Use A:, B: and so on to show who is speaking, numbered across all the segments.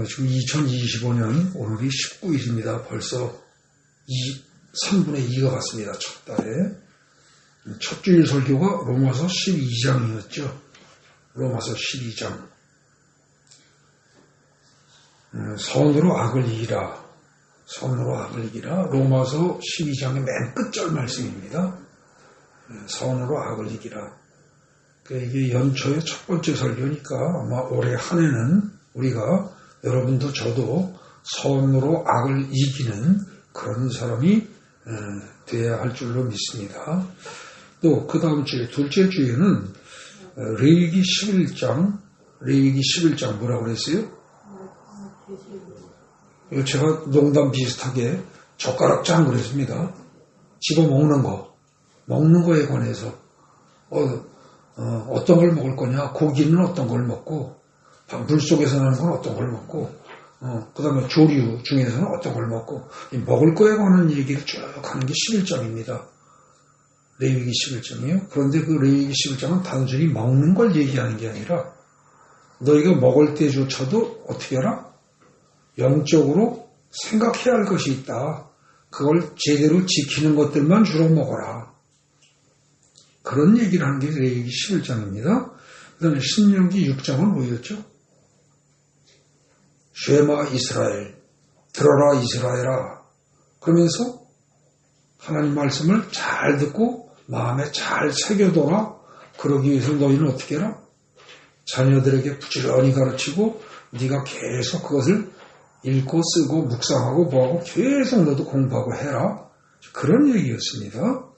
A: 지금 2025년 오늘이 19일입니다. 벌써 3분의 2가 갔습니다. 첫 달에. 첫 주일 설교가 로마서 12장이었죠. 로마서 12장. 선으로 악을 이기라. 선으로 악을 이기라. 로마서 12장의 맨 끝절 말씀입니다. 선으로 악을 이기라. 이게 연초의 첫 번째 설교니까 아마 올해 한 해는 우리가 여러분도 저도 선으로 악을 이기는 그런 사람이 되어야 할 줄로 믿습니다. 또 그 다음 주에 둘째 주에는 레위기 11장 뭐라고 그랬어요? 제가 농담 비슷하게 젓가락장 그랬습니다. 집어먹는 거, 먹는 거에 관해서 어떤 걸 먹을 거냐, 고기는 어떤 걸 먹고, 물 속에서 나는 건 어떤 걸 먹고, 그 다음에 조류 중에서는 어떤 걸 먹고, 먹을 거에 관한 얘기를 쭉 하는 게 11장입니다. 레위기 11장이에요. 그런데 그 레위기 11장은 단순히 먹는 걸 얘기하는 게 아니라, 너희가 먹을 때조차도 어떻게 하라? 영적으로 생각해야 할 것이 있다. 그걸 제대로 지키는 것들만 주로 먹어라. 그런 얘기를 하는 게 레위기 11장입니다. 그 다음에 신명기 6장은 뭐였죠? 쉐마 이스라엘, 들어라 이스라엘아. 그러면서 하나님 말씀을 잘 듣고 마음에 잘 새겨둬라. 그러기 위해서 너희는 어떻게 해라? 자녀들에게 부지런히 가르치고 네가 계속 그것을 읽고 쓰고 묵상하고 뭐하고 계속 너도 공부하고 해라. 그런 얘기였습니다.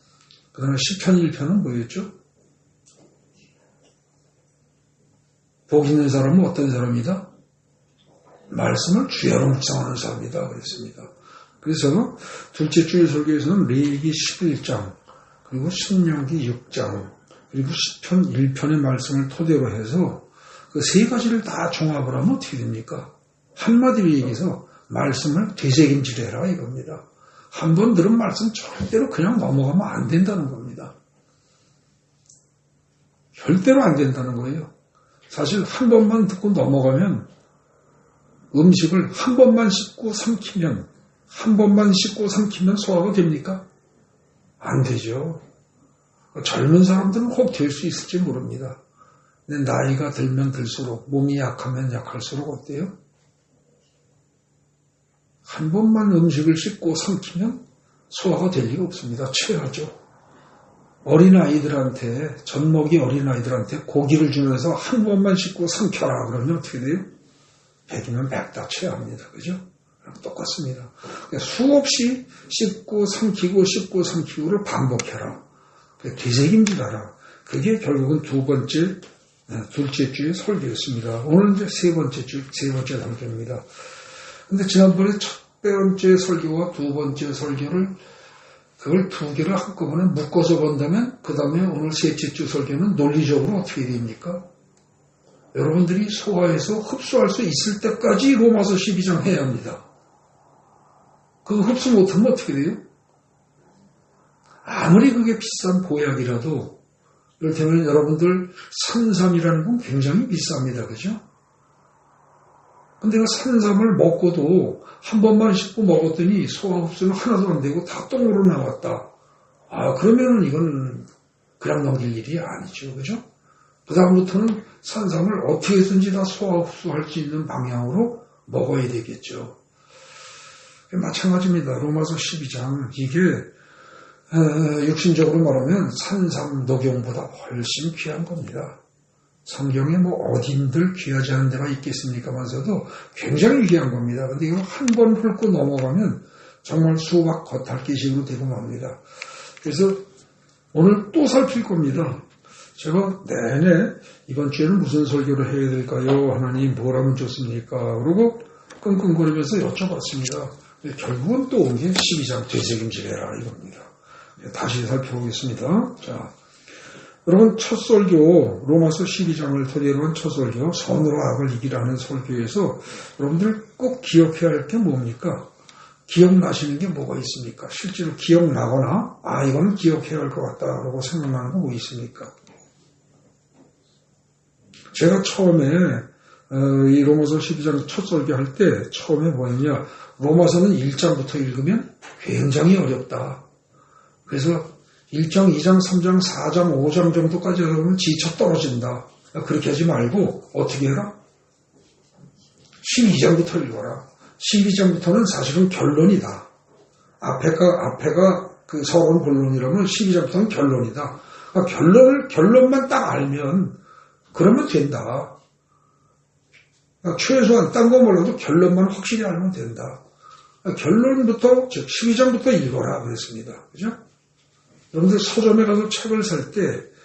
A: 그 다음에 시편 1편은 뭐였죠? 복 있는 사람은 어떤 사람이다? 말씀을 주야로 묵상하는 사람이다. 그랬습니다. 그래서 둘째 주일 설교에서는 레위기 11장, 그리고 신명기 6장, 그리고 시편 1편의 말씀을 토대로 해서 그 세 가지를 다 종합을 하면 어떻게 됩니까? 한마디로 얘기해서 말씀을 되새김질해라 이겁니다. 한 번 들은 말씀 절대로 그냥 넘어가면 안 된다는 겁니다. 절대로 안 된다는 거예요. 사실 한 번만 듣고 넘어가면 음식을 한 번만 씹고 삼키면 소화가 됩니까? 안 되죠. 젊은 사람들은 혹 될 수 있을지 모릅니다. 근데 나이가 들면 들수록 몸이 약하면 약할수록 어때요? 한 번만 음식을 씹고 삼키면 소화가 될 리가 없습니다. 체하죠. 어린아이들한테, 젖먹이 어린아이들한테 고기를 주면서 한 번만 씹고 삼켜라 그러면 어떻게 돼요? 100이면 100 다 체합니다. 그죠? 똑같습니다. 수없이 씹고 삼키고를 반복해라. 되새김질하라. 그게 결국은 둘째 주의 설교였습니다. 오늘 이제 세 번째 설교입니다. 근데 지난번에 첫 번째 설교와 두 번째 설교를 그걸 두 개를 한꺼번에 묶어서 본다면 그 다음에 오늘 셋째 주 설교는 논리적으로 어떻게 됩니까? 여러분들이 소화해서 흡수할 수 있을 때까지 로마서 12장 해야 합니다. 그거 흡수 못하면 어떻게 돼요? 아무리 그게 비싼 보약이라도 이를테면 여러분들 산삼이라는 건 굉장히 비쌉니다. 그죠? 근데 그 산삼을 먹고도 한 번만 씹고 먹었더니 소화 흡수는 하나도 안 되고 다 똥으로 나왔다. 그러면은 이건 그냥 넘길 일이 아니죠. 그죠? 그 다음부터는 산삼을 어떻게 해서든지 다 소화 흡수할 수 있는 방향으로 먹어야 되겠죠. 마찬가지입니다. 로마서 12장. 이게 육신적으로 말하면 산삼 녹용보다 훨씬 귀한 겁니다. 성경에 어딘들 귀하지 않은 데가 있겠습니까만서도 굉장히 귀한 겁니다. 근데 이거 한 번 훑고 넘어가면 정말 수박 겉핥기식으로 되고 맙니다. 그래서 오늘 또 살필 겁니다. 제가 내내 이번 주에는 무슨 설교를 해야 될까요? 하나님 뭘 하면 좋습니까? 그러고 끙끙거리면서 여쭤봤습니다. 결국은 또 온 게 12장 되새김질해라 이겁니다. 다시 살펴보겠습니다. 자, 여러분 첫 설교 로마서 12장을 토대로 한 첫 설교 선으로 악을 이기라는 설교에서 여러분들 꼭 기억해야 할 게 뭡니까? 기억나시는 게 뭐가 있습니까? 실제로 기억나거나 이거는 기억해야 할 것 같다라고 생각나는 거 뭐 있습니까? 제가 처음에 이 로마서 12장 첫 설교할 때 처음에 뭐였냐, 로마서는 1장부터 읽으면 굉장히 어렵다. 그래서 1장, 2장, 3장, 4장, 5장 정도까지 하면 지쳐 떨어진다. 그렇게 하지 말고 어떻게 해라? 12장부터 읽어라. 12장부터는 사실은 결론이다. 앞에가 그 서론 본론이라면 12장부터는 결론이다. 그러니까 결론만 딱 알면 그러면 된다. 그러니까 최소한 딴 거 몰라도 결론만 확실히 알면 된다. 그러니까 결론부터, 즉 12장부터 읽어라 그랬습니다. 그죠? 여러분들 서점에 가서 책을 살 때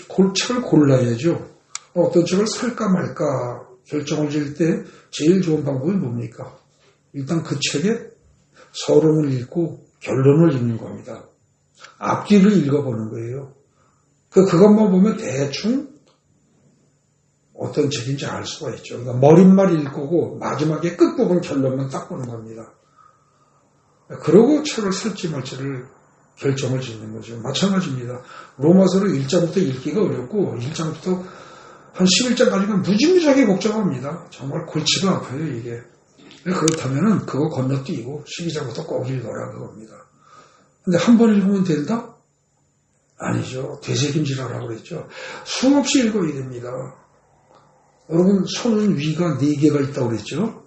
A: 그 책을 골라야죠. 어떤 책을 살까 말까 결정을 지을 때 제일 좋은 방법이 뭡니까? 일단 그 책의 서론을 읽고 결론을 읽는 겁니다. 앞뒤를 읽어보는 거예요. 그것만 보면 대충 어떤 책인지 알 수가 있죠. 그러니까 머릿말 읽고 마지막에 끝부분 결론만 딱 보는 겁니다. 그러고 책을 살지 말지를 결정을 짓는 거죠. 마찬가지입니다. 로마서를 1장부터 읽기가 어렵고 1장부터 한 11장까지는 무지무지하게 복잡합니다. 정말 골치가 아파요, 이게. 그렇다면은 그거 건너뛰고 12장부터 꼭 읽어라 그겁니다. 근데 한 번 읽으면 된다? 아니죠. 되새김질하라고 그랬죠. 수없이 읽어야 됩니다. 여러분, 손은 위가 4개가 있다고 그랬죠.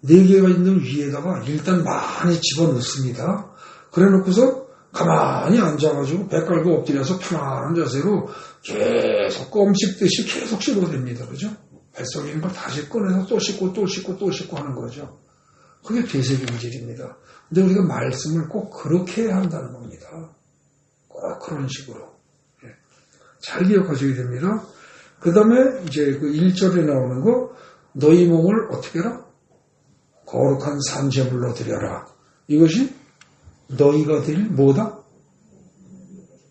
A: 4개가 있는 위에다가 일단 많이 집어넣습니다. 그래 놓고서 가만히 앉아가지고 배 깔고 엎드려서 편안한 자세로 계속 껌 씹듯이 계속 씹어야 됩니다. 그죠? 뱃속에 있는 걸 다시 꺼내서 또 씹고 또 씹고 또 씹고 하는 거죠. 그게 되새김질입니다. 근데 우리가 말씀을 꼭 그렇게 해야 한다는 겁니다. 꼭 그런 식으로. 잘 기억하셔야 됩니다. 그 다음에 이제 그 1절에 나오는 거, 너희 몸을 어떻게 해라? 거룩한 산제물로 드려라. 이것이 너희가 드릴 뭐다?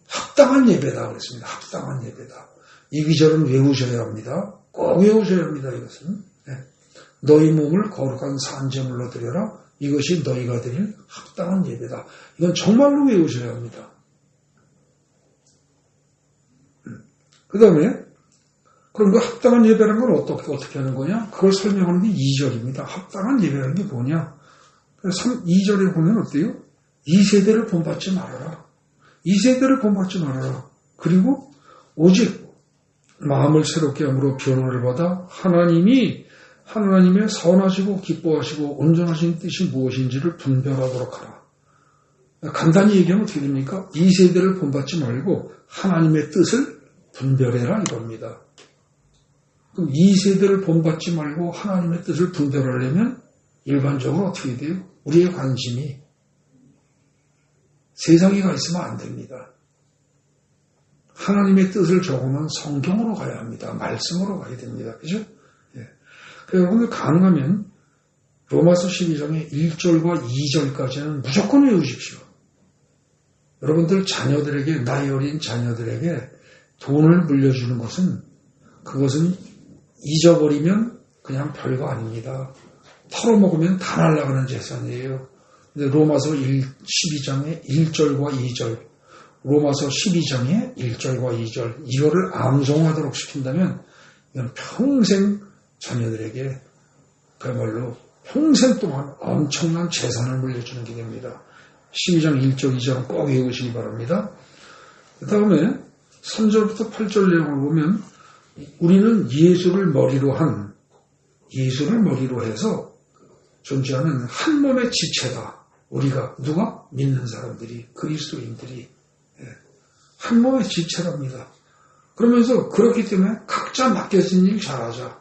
A: 합당한 예배다 그랬습니다. 합당한 예배다. 이 기절은 외우셔야 합니다. 꼭 외우셔야 합니다. 이것은. 너희 몸을 거룩한 산제물로 드려라. 이것이 너희가 드릴 합당한 예배다. 이건 정말로 외우셔야 합니다. 그 다음에 그럼 그 합당한 예배라는 건 어떻게 하는 거냐? 그걸 설명하는 게 2절입니다. 합당한 예배라는 게 뭐냐? 2절에 보면 어때요? 2세대를 본받지 말아라. 2세대를 본받지 말아라. 그리고 오직 마음을 새롭게 함으로 변화를 받아 하나님의 선하시고 기뻐하시고 온전하신 뜻이 무엇인지를 분별하도록 하라. 간단히 얘기하면 어떻게 됩니까? 2세대를 본받지 말고 하나님의 뜻을 분별해라 이겁니다. 그럼 2세대를 본받지 말고 하나님의 뜻을 분별하려면 일반적으로 어떻게 돼요? 우리의 관심이 세상에 가 있으면 안 됩니다. 하나님의 뜻을 적으면 성경으로 가야 합니다. 말씀으로 가야 됩니다. 그죠? 예. 그래서 오늘 가능하면 로마서 12장의 1절과 2절까지는 무조건 외우십시오. 여러분들 자녀들에게, 나이 어린 자녀들에게 돈을 물려주는 것은 그것은 잊어버리면 그냥 별거 아닙니다. 털어먹으면 다 날아가는 재산이에요. 근데 로마서 12장의 1절과 2절, 로마서 12장의 1절과 2절, 이거를 암송하도록 시킨다면 이건 평생 자녀들에게 그야말로 평생 동안 엄청난 재산을 물려주는 게 됩니다. 12장 1절, 2절은 꼭 외우시기 바랍니다. 그 다음에 3절부터 8절 내용을 보면 우리는 예수를 머리로 해서 존재하는 한 몸의 지체다. 우리가 누가? 믿는 사람들이, 그리스도인들이 한 몸의 지체랍니다. 그러면서 그렇기 때문에 각자 맡겨진 일 잘하자.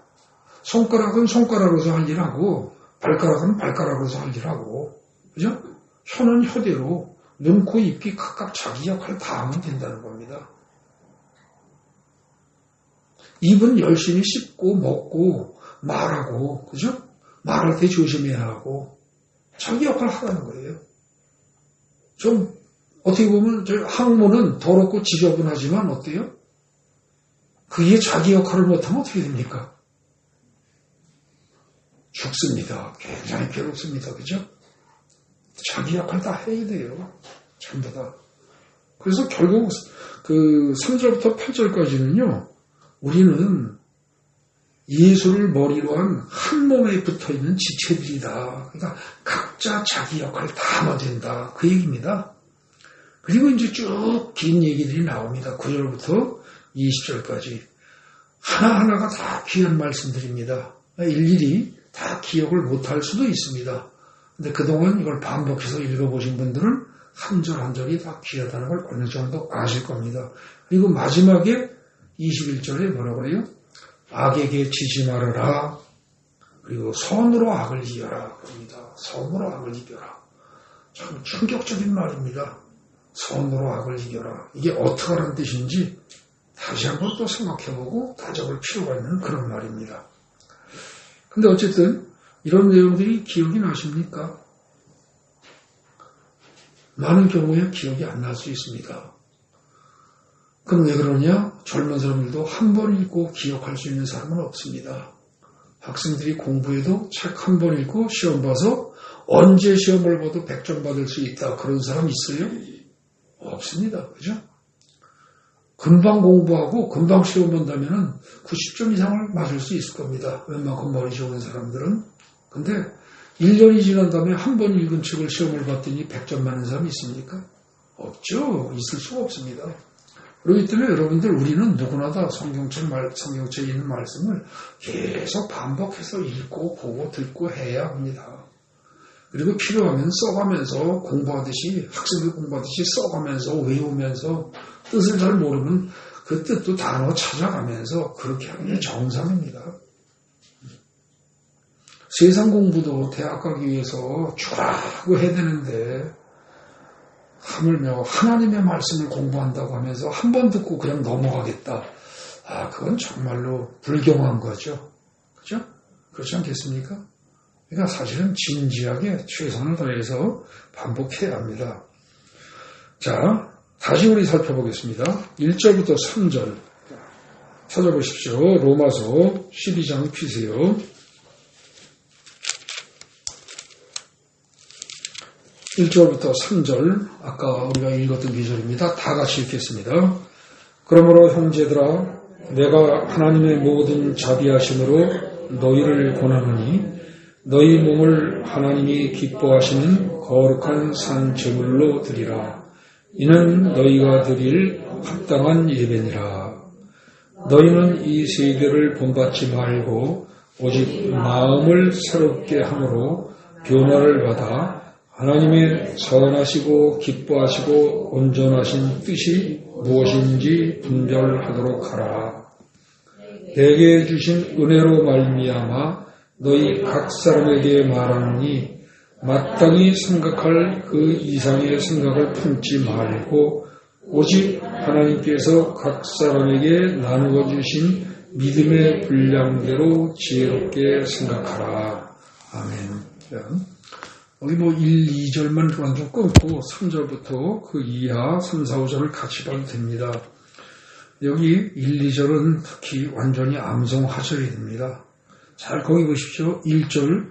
A: 손가락은 손가락으로서 할 일하고 발가락은 발가락으로서 할 일하고, 그죠? 혀는 혀대로, 눈, 코, 입이 각각 자기 역할을 다 하면 된다는 겁니다. 입은 열심히 씹고 먹고 말하고, 그죠? 말할 때 조심해야 하고 자기 역할을 하라는 거예요. 좀 어떻게 보면 저 학문은 더럽고 지저분하지만 어때요? 그게 자기 역할을 못하면 어떻게 됩니까? 죽습니다. 굉장히 괴롭습니다. 그죠? 자기 역할 다 해야 돼요. 전부 다. 그래서 결국 그 3절부터 8절까지는요. 우리는 예수를 머리로 한 몸에 붙어있는 지체들이다. 그러니까 각자 자기 역할을 다 하면 된다. 그 얘기입니다. 그리고 이제 쭉 긴 얘기들이 나옵니다. 9절부터 20절까지. 하나하나가 다 귀한 말씀들입니다. 일일이 다 기억을 못할 수도 있습니다. 근데 그동안 이걸 반복해서 읽어보신 분들은 한 절 한 절이 다 귀하다는 걸 어느 정도 아실 겁니다. 그리고 마지막에 21절에 뭐라 그래요? 악에게 지지 말아라. 그리고 선으로 악을 이겨라. 그럽니다. 선으로 악을 이겨라. 참 충격적인 말입니다. 선으로 악을 이겨라. 이게 어떻게 하는 뜻인지 다시 한번 또 생각해보고 다져볼 필요가 있는 그런 말입니다. 근데 어쨌든 이런 내용들이 기억이 나십니까? 많은 경우에 기억이 안 날 수 있습니다. 그럼 왜 그러냐? 젊은 사람들도 한 번 읽고 기억할 수 있는 사람은 없습니다. 학생들이 공부해도 책 한 번 읽고 시험 봐서 언제 시험을 봐도 100점 받을 수 있다. 그런 사람 있어요? 없습니다. 그죠? 금방 공부하고 금방 시험 본다면 90점 이상을 맞을 수 있을 겁니다. 웬만큼 머리 좋은 사람들은. 근데 1년이 지난 다음에 한 번 읽은 책을 시험을 봤더니 100점 맞는 사람이 있습니까? 없죠. 있을 수가 없습니다. 그렇기 때문에 여러분들 우리는 누구나 다 성경책에 있는 말씀을 계속 반복해서 읽고 보고 듣고 해야 합니다. 그리고 필요하면 써가면서 공부하듯이 학생들 공부하듯이 써가면서 외우면서 뜻을 잘 모르면 그 뜻도 단어 찾아가면서 그렇게 하는 게 정상입니다. 세상 공부도 대학 가기 위해서 쭈라고 해야 되는데 하물며 하나님의 말씀을 공부한다고 하면서 한 번 듣고 그냥 넘어가겠다. 그건 정말로 불경한 거죠. 그죠? 그렇지 않겠습니까? 그러니까 사실은 진지하게 최선을 다해서 반복해야 합니다. 자, 다시 우리 살펴보겠습니다. 1절부터 3절 찾아보십시오. 로마서 12장 피세요. 1절부터 3절 아까 우리가 읽었던 기절입니다. 다 같이 읽겠습니다. 그러므로 형제들아 내가 하나님의 모든 자비하심으로 너희를 권하노니 너희 몸을 하나님이 기뻐하시는 거룩한 산 제물로 드리라. 이는 너희가 드릴 합당한 예배니라. 너희는 이 세계를 본받지 말고 오직 마음을 새롭게 함으로 변화를 받아 하나님의 선하시고 기뻐하시고 온전하신 뜻이 무엇인지 분별하도록 하라. 내게 주신 은혜로 말미암아 너희 각 사람에게 말하노니 마땅히 생각할 그 이상의 생각을 품지 말고 오직 하나님께서 각 사람에게 나누어 주신 믿음의 분량대로 지혜롭게 생각하라. 아멘. 여기 1, 2절만 그만 좀 끊고 3절부터 그 이하 3, 4, 5절을 같이 봐도 됩니다. 여기 1, 2절은 특히 완전히 암송하셔야 됩니다. 잘 거기 보십시오. 1절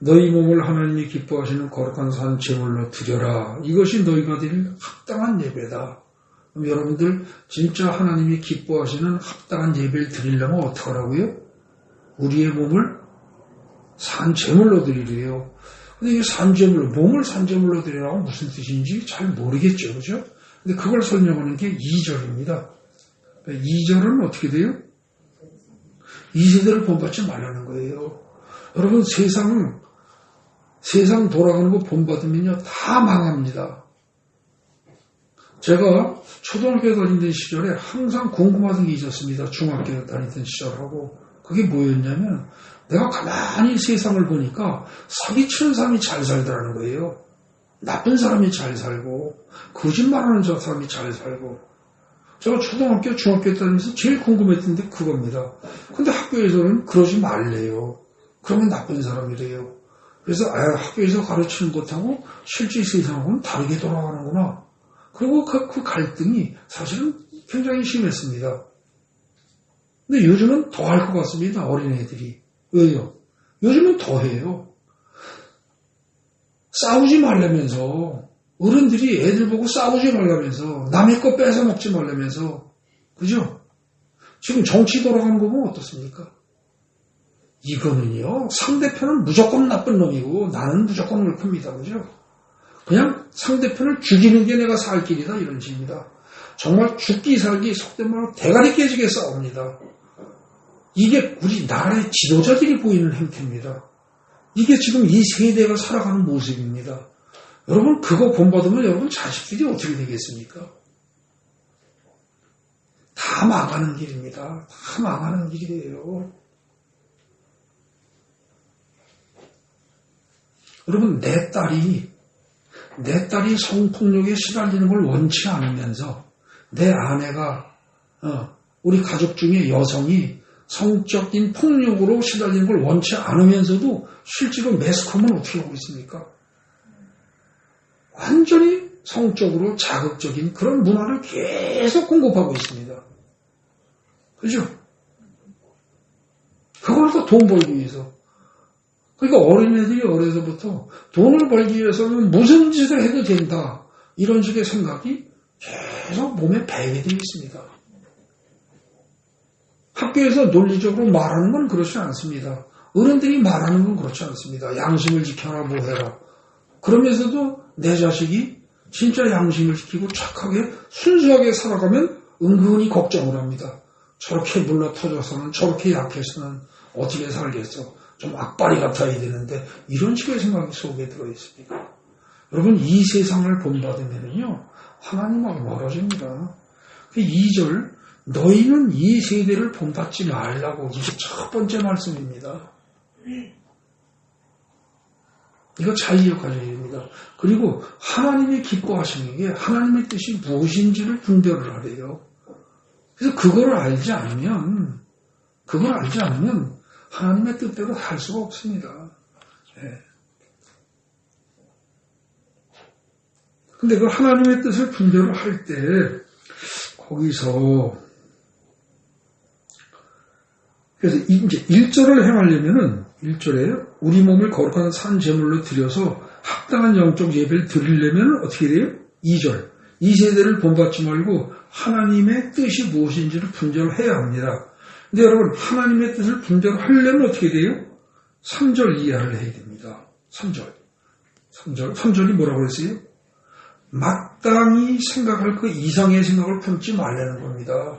A: 너희 몸을 하나님이 기뻐하시는 거룩한 산 제물로 드려라. 이것이 너희가 드릴 합당한 예배다. 그럼 여러분들 진짜 하나님이 기뻐하시는 합당한 예배를 드리려면 어떻게 하라고요? 우리의 몸을 산 제물로 드리래요. 근데 이게 산제물로, 몸을 산제물로 드리라고 무슨 뜻인지 잘 모르겠죠. 그죠? 근데 그걸 설명하는 게 2절입니다. 2절은 어떻게 돼요? 이 세대를 본받지 말라는 거예요. 여러분 세상 돌아가는 거 본받으면요 다 망합니다. 제가 초등학교 다니던 시절에 항상 궁금하던 게 있었습니다. 중학교 다니던 시절하고. 그게 뭐였냐면 내가 가만히 세상을 보니까 사기치는 사람이 잘 살더라는 거예요. 나쁜 사람이 잘 살고 거짓말하는 저 사람이 잘 살고. 제가 초등학교, 중학교 다니면서 제일 궁금했던 게 그겁니다. 근데 학교에서는 그러지 말래요. 그러면 나쁜 사람이래요. 그래서 학교에서 가르치는 것하고 실제 세상하고는 다르게 돌아가는구나. 그리고 그 갈등이 사실은 굉장히 심했습니다. 근데 요즘은 더 할 것 같습니다. 어린애들이. 왜요? 요즘은 더 해요. 싸우지 말라면서 어른들이 애들 보고 싸우지 말라면서 남의 거 뺏어 먹지 말라면서 그죠? 지금 정치 돌아가는 거 보면 어떻습니까? 이거는요, 상대편은 무조건 나쁜 놈이고 나는 무조건 옳습니다. 그죠? 그냥 상대편을 죽이는 게 내가 살 길이다 이런 식입니다. 정말 죽기 살기 속된 말로 대가리 깨지게 싸웁니다. 이게 우리 나라의 지도자들이 보이는 행태입니다. 이게 지금 이 세대가 살아가는 모습입니다. 여러분 그거 본받으면 여러분 자식들이 어떻게 되겠습니까? 다 망하는 길입니다. 다 망하는 길이에요. 여러분 내 딸이 성폭력에 시달리는 걸 원치 않으면서 내 아내가 우리 가족 중에 여성이 성적인 폭력으로 시달리는 걸 원치 않으면서도 실제로 매스컴은 어떻게 하고 있습니까? 완전히 성적으로 자극적인 그런 문화를 계속 공급하고 있습니다. 그죠? 그걸 또 돈 벌기 위해서. 그러니까 어린애들이 어려서부터 돈을 벌기 위해서는 무슨 짓을 해도 된다. 이런 식의 생각이 계속 몸에 배게 되어 있습니다. 학교에서 논리적으로 말하는 건 그렇지 않습니다. 어른들이 말하는 건 그렇지 않습니다. 양심을 지켜라 뭐 해라. 그러면서도 내 자식이 진짜 양심을 지키고 착하게 순수하게 살아가면 은근히 걱정을 합니다. 저렇게 물러터져서는 저렇게 약해서는 어떻게 살겠어. 좀 악바리 같아야 되는데 이런 식의 생각이 속에 들어있습니다. 여러분 이 세상을 본받으면요 하나님하고 멀어집니다. 2절 너희는 이 세대를 본받지 말라고 이게 첫 번째 말씀입니다. 이거 잘 기억하셔야 됩니다. 그리고 하나님이 기뻐하시는 게 하나님의 뜻이 무엇인지를 분별을 하래요. 그래서 그걸 알지 않으면 하나님의 뜻대로 할 수가 없습니다. 근데 그 하나님의 뜻을 분별을 할 때 거기서 그래서 이제 1절을 행하려면은 1절에 우리 몸을 거룩한 산 제물로 드려서 합당한 영적 예배를 드리려면 어떻게 돼요? 2절 이 세대를 본받지 말고 하나님의 뜻이 무엇인지를 분별해야 합니다. 근데 여러분 하나님의 뜻을 분별하려면 어떻게 돼요? 3절 이해를 해야 됩니다. 3절이 뭐라고 그랬어요? 마땅히 생각할 그 이상의 생각을 품지 말라는 겁니다.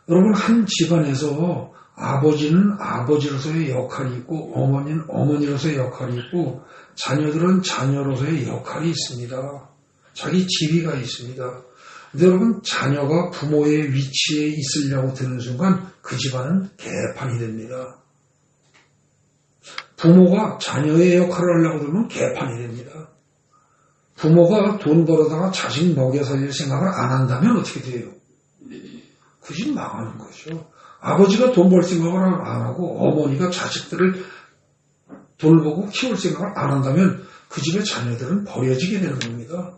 A: 여러분 한 집안에서 아버지는 아버지로서의 역할이 있고 어머니는 어머니로서의 역할이 있고 자녀들은 자녀로서의 역할이 있습니다. 자기 지위가 있습니다. 근데 여러분 자녀가 부모의 위치에 있으려고 드는 순간 그 집안은 개판이 됩니다. 부모가 자녀의 역할을 하려고 들면 개판이 됩니다. 부모가 돈 벌어다가 자식 먹여 살릴 생각을 안 한다면 어떻게 돼요? 그 집 망하는 거죠. 아버지가 돈 벌 생각을 안 하고 어머니가 자식들을 돌보고 키울 생각을 안 한다면 그 집의 자녀들은 버려지게 되는 겁니다.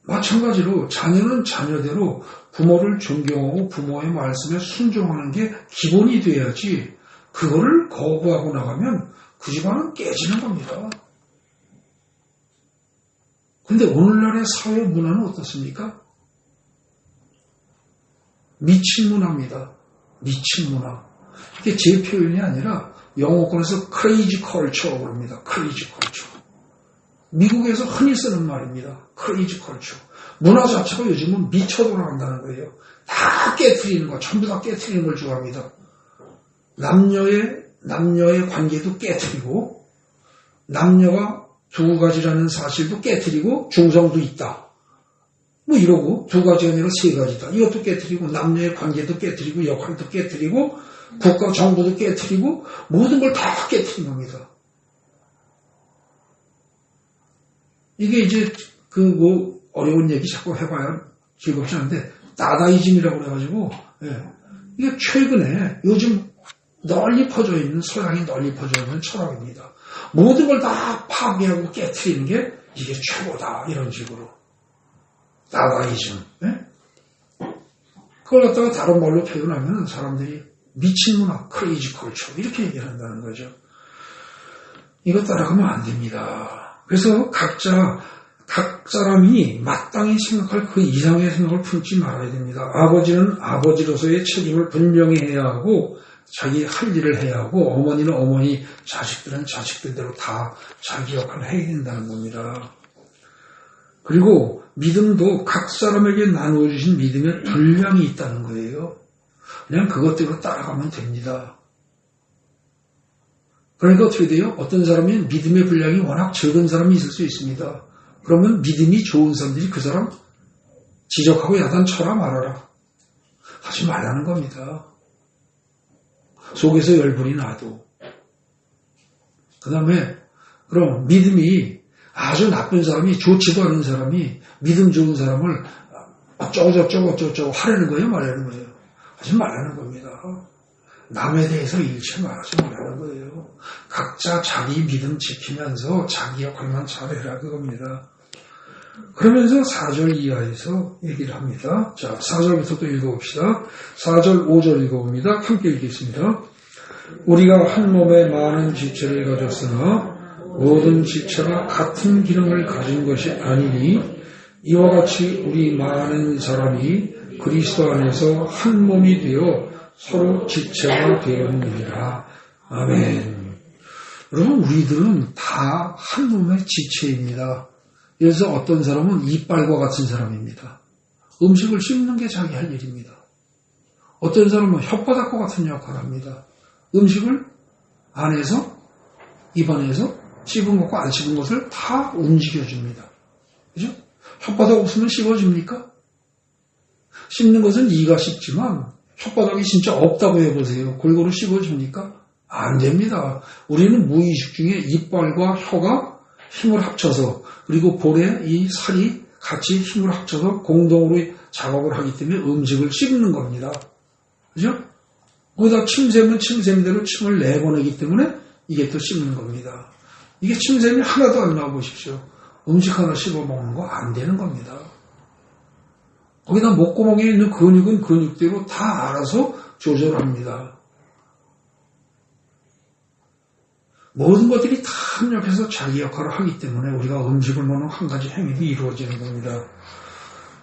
A: 마찬가지로 자녀는 자녀대로 부모를 존경하고 부모의 말씀에 순종하는 게 기본이 돼야지 그거를 거부하고 나가면 그 집안은 깨지는 겁니다. 근데 오늘날의 사회 문화는 어떻습니까? 미친 문화입니다. 미친 문화. 이게 제 표현이 아니라 영어권에서 crazy culture라고 합니다. crazy culture. 미국에서 흔히 쓰는 말입니다. crazy culture. 문화 자체가 요즘은 미쳐 돌아간다는 거예요. 다 깨트리는 거, 전부 다 깨트리는 걸 좋아합니다. 남녀의 관계도 깨트리고, 남녀가 두 가지라는 사실도 깨트리고, 중성도 있다. 뭐 이러고, 두 가지가 아니라 세 가지다. 이것도 깨트리고, 남녀의 관계도 깨트리고, 역할도 깨트리고, 국가 정부도 깨트리고, 모든 걸 다 깨트린 겁니다. 이게 이제 어려운 얘기 자꾸 해봐야 즐겁지 않은데 다다이즘이라고 그래가지고 이게 최근에 요즘 널리 퍼져 있는 서양이 널리 퍼져 있는 철학입니다. 모든 걸 다 파괴하고 깨트리는 게 이게 최고다 이런 식으로 다다이즘. 그걸 갖다가 다른 말로 표현하면 사람들이 미친 문화, 크레이지 컬처 이렇게 얘기를 한다는 거죠. 이거 따라가면 안 됩니다. 그래서 각자 각 사람이 마땅히 생각할 그 이상의 생각을 품지 말아야 됩니다. 아버지는 아버지로서의 책임을 분명히 해야 하고 자기 할 일을 해야 하고 어머니는 어머니, 자식들은 자식들대로 다 자기 역할을 해야 된다는 겁니다. 그리고 믿음도 각 사람에게 나누어 주신 믿음의 분량이 있다는 거예요. 그냥 그것대로 따라가면 됩니다. 그러니까 어떻게 돼요? 어떤 사람이 믿음의 분량이 워낙 적은 사람이 있을 수 있습니다. 그러면 믿음이 좋은 사람들이 그 사람 지적하고 야단쳐라 말아라. 하지 말라는 겁니다. 속에서 열불이 나도. 그 다음에 그럼 믿음이 아주 나쁜 사람이, 좋지도 않은 사람이 믿음 좋은 사람을 어쩌고 하라는 거예요, 말하는 거예요. 하지 말라는 겁니다. 남에 대해서 일체 말하지 말라는 거예요. 각자 자기 믿음 지키면서 자기 역할만 잘해라 그겁니다. 그러면서 4절 이하에서 얘기를 합니다. 자, 4절부터 또 읽어봅시다. 4절, 5절 읽어봅니다. 함께 읽겠습니다. 우리가 한 몸에 많은 지체를 가졌으나 모든 지체가 같은 기능을 가진 것이 아니니 이와 같이 우리 많은 사람이 그리스도 안에서 한 몸이 되어 서로 지체가 되었느니라. 아멘. 여러분, 우리들은 다 한 몸의 지체입니다. 그래서 어떤 사람은 이빨과 같은 사람입니다. 음식을 씹는 게 자기 할 일입니다. 어떤 사람은 혓바닥과 같은 역할을 합니다. 음식을 안에서, 입안에서 씹은 것과 안 씹은 것을 다 움직여줍니다. 그죠? 혓바닥 없으면 씹어집니까? 씹는 것은 이가 씹지만 혓바닥이 진짜 없다고 해보세요. 골고루 씹어줍니까? 안 됩니다. 우리는 무의식 중에 이빨과 혀가 힘을 합쳐서 그리고 볼에 이 살이 같이 힘을 합쳐서 공동으로 작업을 하기 때문에 음식을 씹는 겁니다. 그죠? 거기다 침샘은 침샘대로 침을 내보내기 때문에 이게 또 씹는 겁니다. 이게 침샘이 하나도 안 나와보십시오. 음식 하나 씹어 먹는 거 안 되는 겁니다. 거기다 목구멍에 있는 근육은 근육대로 다 알아서 조절합니다. 모든 것들이 다 협력해서 자기 역할을 하기 때문에 우리가 음식을 먹는 한 가지 행위도 이루어지는 겁니다.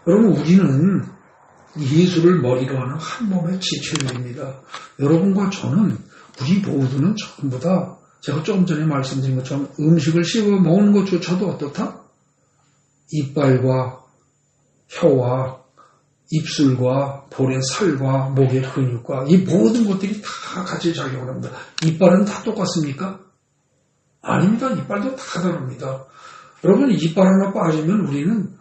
A: 여러분, 우리는 예수를 머리로 하는 한 몸의 지체들입니다. 여러분과 저는, 우리 모두는 전부 다 제가 조금 전에 말씀드린 것처럼 음식을 씹어 먹는 것조차도 어떻다? 이빨과 혀와 입술과 볼의 살과 목의 근육과 이 모든 것들이 다 같이 작용을 합니다. 이빨은 다 똑같습니까? 아닙니다. 이빨도 다 다릅니다. 여러분, 이빨 하나 빠지면 우리는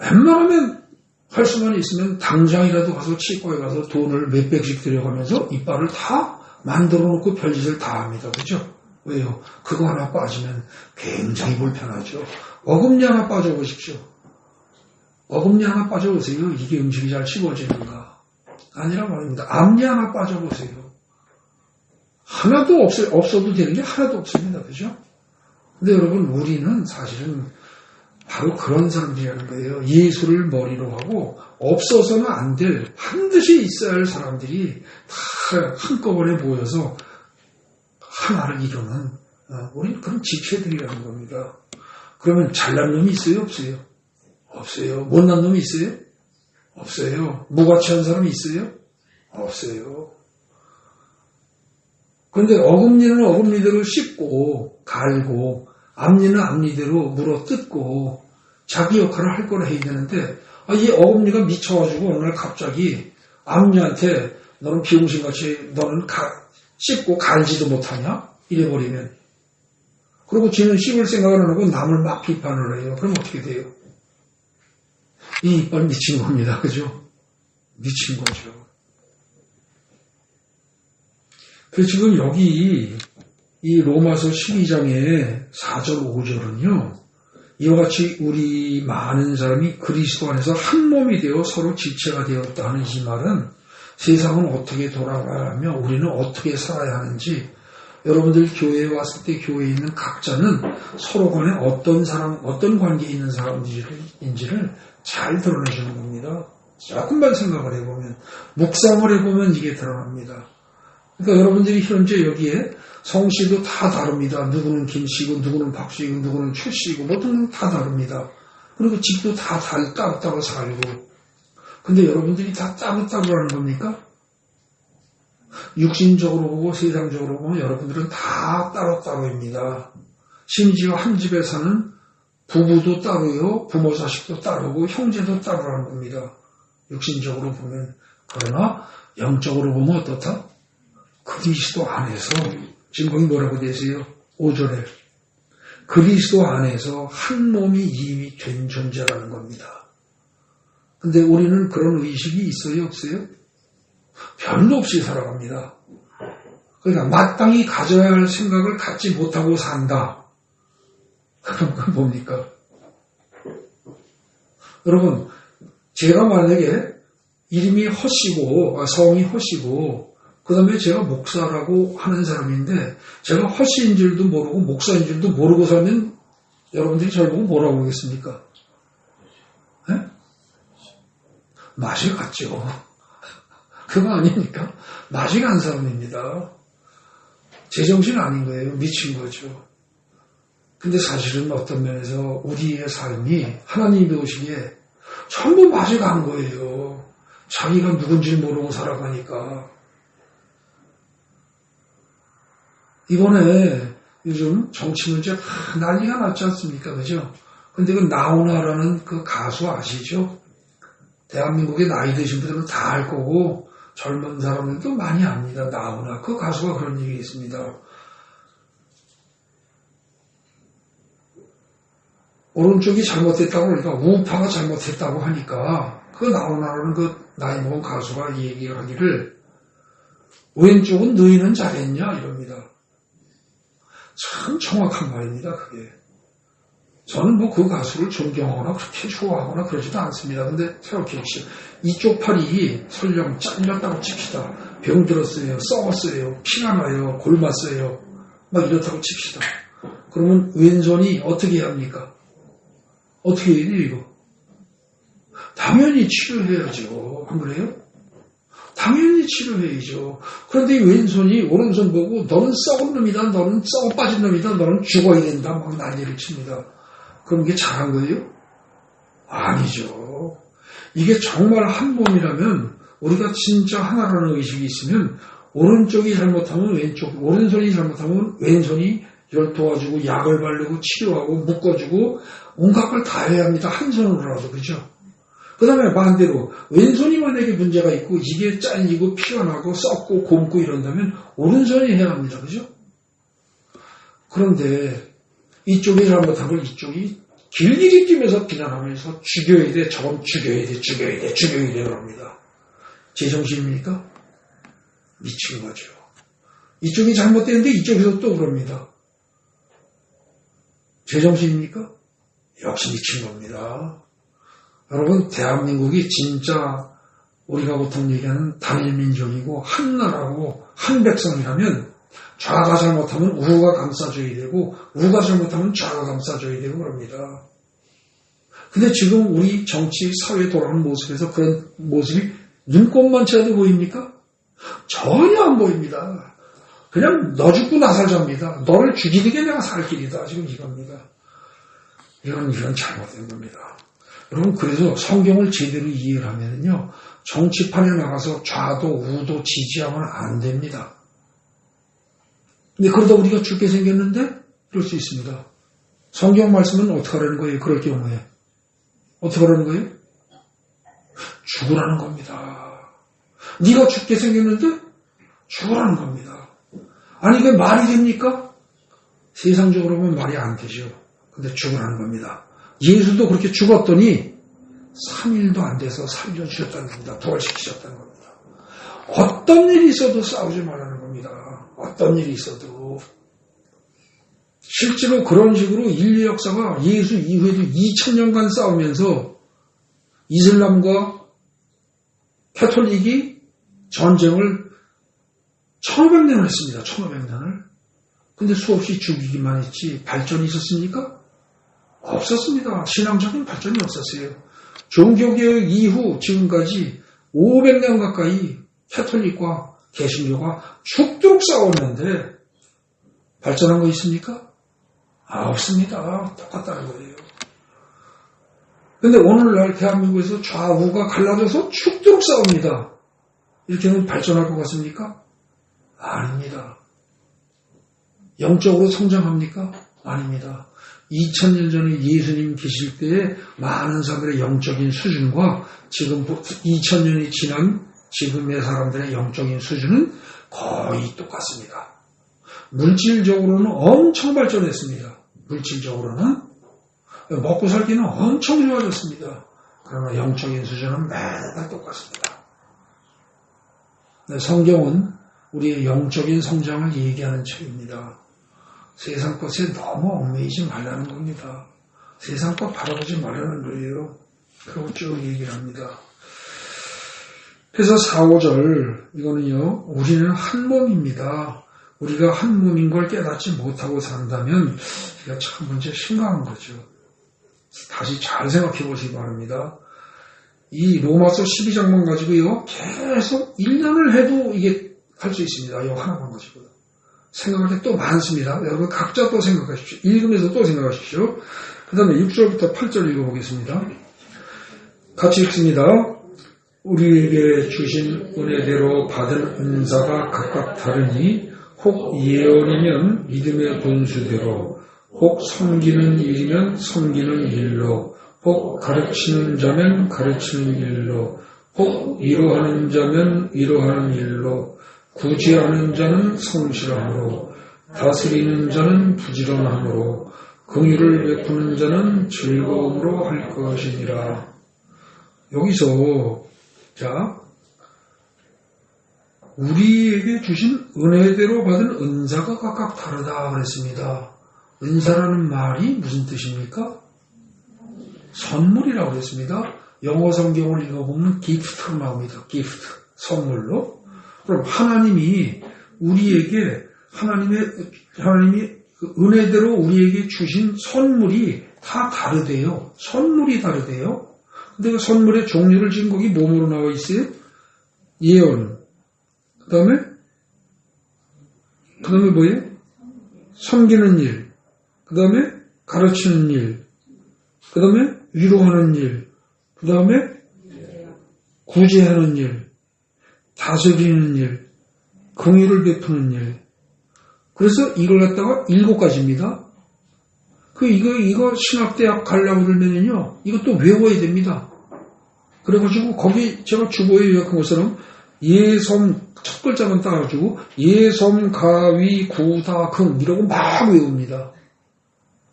A: 웬만하면 할 수만 있으면 당장이라도 가서 치과에 가서 돈을 몇백씩 들여가면서 이빨을 다 만들어 놓고 별짓을 다 합니다. 그죠? 왜요? 그거 하나 빠지면 굉장히 불편하죠. 어금니 하나 빠져보십시오. 어금니 하나 빠져보세요. 이게 음식이 잘 씹어지는가? 아니라 말입니다. 앞니 하나 빠져보세요. 하나도 없어도 되는 게 하나도 없습니다. 그죠? 근데 여러분, 우리는 사실은 바로 그런 사람들이라는 거예요. 예수를 머리로 하고 없어서는 안 될, 반드시 있어야 할 사람들이 다 한꺼번에 모여서 하나를 이루는 우리는 그런 지체들이라는 겁니다. 그러면 잘난 놈이 있어요? 없어요? 없어요. 못난 놈이 있어요? 없어요. 무가치한 사람이 있어요? 없어요. 그런데 어금니는 어금니대로 씹고 갈고 앞니는 앞니대로 물어 뜯고 자기 역할을 할 거라 해야 되는데 이 어금니가 미쳐가지고 어느 날 갑자기 앞니한테 너는 비용신같이 너는 씹고 갈지도 못하냐? 이래버리면 그리고 지는 씹을 생각을 안 하고 남을 막 비판을 해요. 그럼 어떻게 돼요? 이 이빨 미친 겁니다. 그죠? 미친 거죠. 그래서 지금 여기 이 로마서 12장의 4절 5절은요. 이와 같이 우리 많은 사람이 그리스도 안에서 한 몸이 되어 서로 지체가 되었다 하는 이 말은 세상은 어떻게 돌아가며 우리는 어떻게 살아야 하는지 여러분들 교회에 왔을 때 교회에 있는 각자는 서로 간에 어떤 관계에 있는 사람들인지를 잘 드러내주는 겁니다. 조금만 생각을 해보면, 묵상을 해보면 이게 드러납니다. 그러니까 여러분들이 현재 여기에 성씨도 다 다릅니다. 누구는 김씨고, 누구는 박씨고, 누구는 최씨고, 모든 다 다릅니다. 그리고 집도 다 따로따로 살고. 근데 여러분들이 다 따로따로 하는 겁니까? 육신적으로 보고 세상적으로 보면 여러분들은 다 따로따로입니다. 심지어 한 집에 사는 부부도 따로요, 부모 자식도 따로고, 형제도 따로라는 겁니다. 육신적으로 보면. 그러나 영적으로 보면 어떻다? 그리스도 안에서, 지금 거기 뭐라고 되세요? 5절에. 그리스도 안에서 한 몸이 이미 된 존재라는 겁니다. 근데 우리는 그런 의식이 있어요, 없어요? 별로 없이 살아갑니다. 그러니까 마땅히 가져야 할 생각을 갖지 못하고 산다. 그럼 그건 뭡니까? 여러분, 제가 만약에 이름이 허씨고, 성이 허씨고, 그 다음에 제가 목사라고 하는 사람인데, 제가 허씨인 줄도 모르고, 목사인 줄도 모르고 살면, 여러분들이 저를 보고 뭐라고 하겠습니까? 네? 맛이 갔죠. 그거 아닙니까? 맛이 간 사람입니다. 제정신 아닌 거예요. 미친 거죠. 근데 사실은 어떤 면에서 우리의 삶이 하나님이 보시기에 전부 맛이 간 거예요. 자기가 누군지 모르고 살아가니까. 이번에 요즘 정치 문제 난리가 났지 않습니까? 그죠? 근데 그 나훈아라는 그 가수 아시죠? 대한민국에 나이 드신 분들은 다 알 거고 젊은 사람들도 많이 압니다. 나훈아. 그 가수가 그런 얘기 있습니다. 오른쪽이 잘못됐다고 그러니까 우파가 잘못했다고 하니까 그 나훈아라는 그 나이 먹은 가수가 이 얘기를 하기를 왼쪽은 너희는 잘했냐 이럽니다. 참 정확한 말입니다. 그게. 저는 뭐 그 가수를 존경하거나 그렇게 좋아하거나 그러지도 않습니다. 근데 생각해 보십시오. 이쪽 팔이 설령 잘렸다고 칩시다. 병들었어요. 썩었어요. 피가 나요. 골맞어요. 막 이렇다고 칩시다. 그러면 왼손이 어떻게 해야 합니까? 어떻게 해야 돼요 이거? 당연히 치료해야죠. 안 그래요? 당연히 치료해야죠. 그런데 이 왼손이 오른손 보고 너는 썩은 놈이다. 너는 썩어 빠진 놈이다. 너는 죽어야 된다. 막 난리를 칩니다. 그럼 이게 잘한 거예요? 아니죠. 이게 정말 한 몸이라면 우리가 진짜 하나라는 의식이 있으면 오른쪽이 잘못하면 왼쪽, 오른손이 잘못하면 왼손이 이걸 도와주고 약을 바르고 치료하고 묶어주고 온갖 걸 다 해야 합니다. 한 손으로라도. 그렇죠? 그 다음에 반대로 왼손이 만약에 문제가 있고 이게 잘리고 피가 나고 썩고 곪고 이런다면 오른손이 해야 합니다. 그죠? 그런데 이쪽이 잘못한 걸 이쪽이 길길이 뛰면서 비난하면서 죽여야 돼. 저건 죽여야 돼. 죽여야 돼. 죽여야 돼. 그럽니다. 제정신입니까? 미친 거죠. 이쪽이 잘못됐는데 이쪽에서 또 그럽니다. 제정신입니까? 역시 미친 겁니다. 여러분, 대한민국이 진짜 우리가 보통 얘기하는 단일민족이고 한나라고 한 백성이라면 좌가 잘못하면 우가 감싸줘야 되고 우가 잘못하면 좌가 감싸줘야 되고 그럽니다. 근데 지금 우리 정치, 사회 돌아가는 모습에서 그런 모습이 눈꼽만 채도 보입니까? 전혀 안 보입니다. 그냥 너 죽고 나 살자입니다. 너를 죽이는 게 내가 살 길이다. 지금 이겁니다. 이건 잘못된 겁니다. 여러분, 그래서 성경을 제대로 이해를 하면요, 정치판에 나가서 좌도 우도 지지하면 안 됩니다. 근데 그러다 우리가 죽게 생겼는데 그럴 수 있습니다. 성경 말씀은 어떻게 하라는 거예요? 그럴 경우에 어떻게 하라는 거예요? 죽으라는 겁니다. 네가 죽게 생겼는데 죽으라는 겁니다. 아니 이게 말이 됩니까? 세상적으로 보면 말이 안 되죠. 근데 죽으라는 겁니다. 예수도 그렇게 죽었더니 3일도 안 돼서 살려주셨다는 겁니다. 부활시키셨다는 겁니다. 어떤 일이 있어도 싸우지 말라는 겁니다. 어떤 일이 있어도. 실제로 그런 식으로 인류 역사가 예수 이후에도 2000년간 싸우면서 이슬람과 캐톨릭이 전쟁을 1500년을 했습니다. 1500년을. 근데 수없이 죽이기만 했지 발전이 있었습니까? 없었습니다. 신앙적인 발전이 없었어요. 종교개혁 이후 지금까지 500년 가까이 캐톨릭과 개신교가 죽도록 싸웠는데 발전한 거 있습니까? 없습니다. 똑같다는 거예요. 근데 오늘날 대한민국에서 좌우가 갈라져서 죽도록 싸웁니다. 이렇게 하면 발전할 것 같습니까? 아닙니다. 영적으로 성장합니까? 아닙니다. 2000년 전에 예수님 계실 때의 많은 사람들의 영적인 수준과 지금 2000년이 지난 지금의 사람들의 영적인 수준은 거의 똑같습니다. 물질적으로는 엄청 발전했습니다. 물질적으로는 먹고 살기는 엄청 좋아졌습니다. 그러나 영적인 수준은 매달 똑같습니다. 성경은 우리의 영적인 성장을 얘기하는 책입니다. 세상 것에 너무 얽매이지 말라는 겁니다. 세상 것 바라보지 말라는 거예요. 그리고 쭉 얘기를 합니다. 그래서 4, 5절 이거는요. 우리는 한 몸입니다. 우리가 한 몸인 걸 깨닫지 못하고 산다면 이거 참 문제 심각한 거죠. 다시 잘 생각해 보시기 바랍니다. 이 로마서 12장만 가지고요. 계속 1년을 해도 이게 할 수 있습니다. 이거 하나만 가지고요. 생각할 게 또 많습니다. 여러분 각자 또 생각하십시오. 읽으면서 또 생각하십시오. 그 다음에 6절부터 8절 읽어보겠습니다. 같이 읽습니다. 우리에게 주신 은혜대로 받은 은사가 각각 다르니 혹 예언이면 믿음의 분수대로, 혹 섬기는 일이면 섬기는 일로, 혹 가르치는 자면 가르치는 일로, 혹 위로하는 자면 위로하는 일로, 구제하는 자는 성실함으로, 다스리는 자는 부지런함으로, 긍휼을 베푸는 자는 즐거움으로 할 것이니라. 여기서 우리에게 주신 은혜대로 받은 은사가 각각 다르다 그랬습니다. 은사라는 말이 무슨 뜻입니까? 선물이라고 그랬습니다. 영어 성경을 읽어보면 gift로 나옵니다. gift, 선물로. 그럼 하나님이 우리에게 하나님이 은혜대로 우리에게 주신 선물이 다 다르대요. 선물이 다르대요. 근데 그 선물의 종류를 지금 거기 몸으로 나와 있어요. 예언. 그 다음에 뭐예요? 섬기는 일. 그 다음에 가르치는 일. 그 다음에 위로하는 일. 그 다음에 구제하는 일. 다스리는 일. 긍휼을 베푸는 일. 그래서 이걸 갖다가 7가지입니다. 이거 신학대학 가려고 그러면요. 이것도 외워야 됩니다. 그래가지고 거기 제가 주보에 요약한 것처럼 예섬 첫 글자만 따가지고 예섬 가위 구다긍 이러고 막 외웁니다.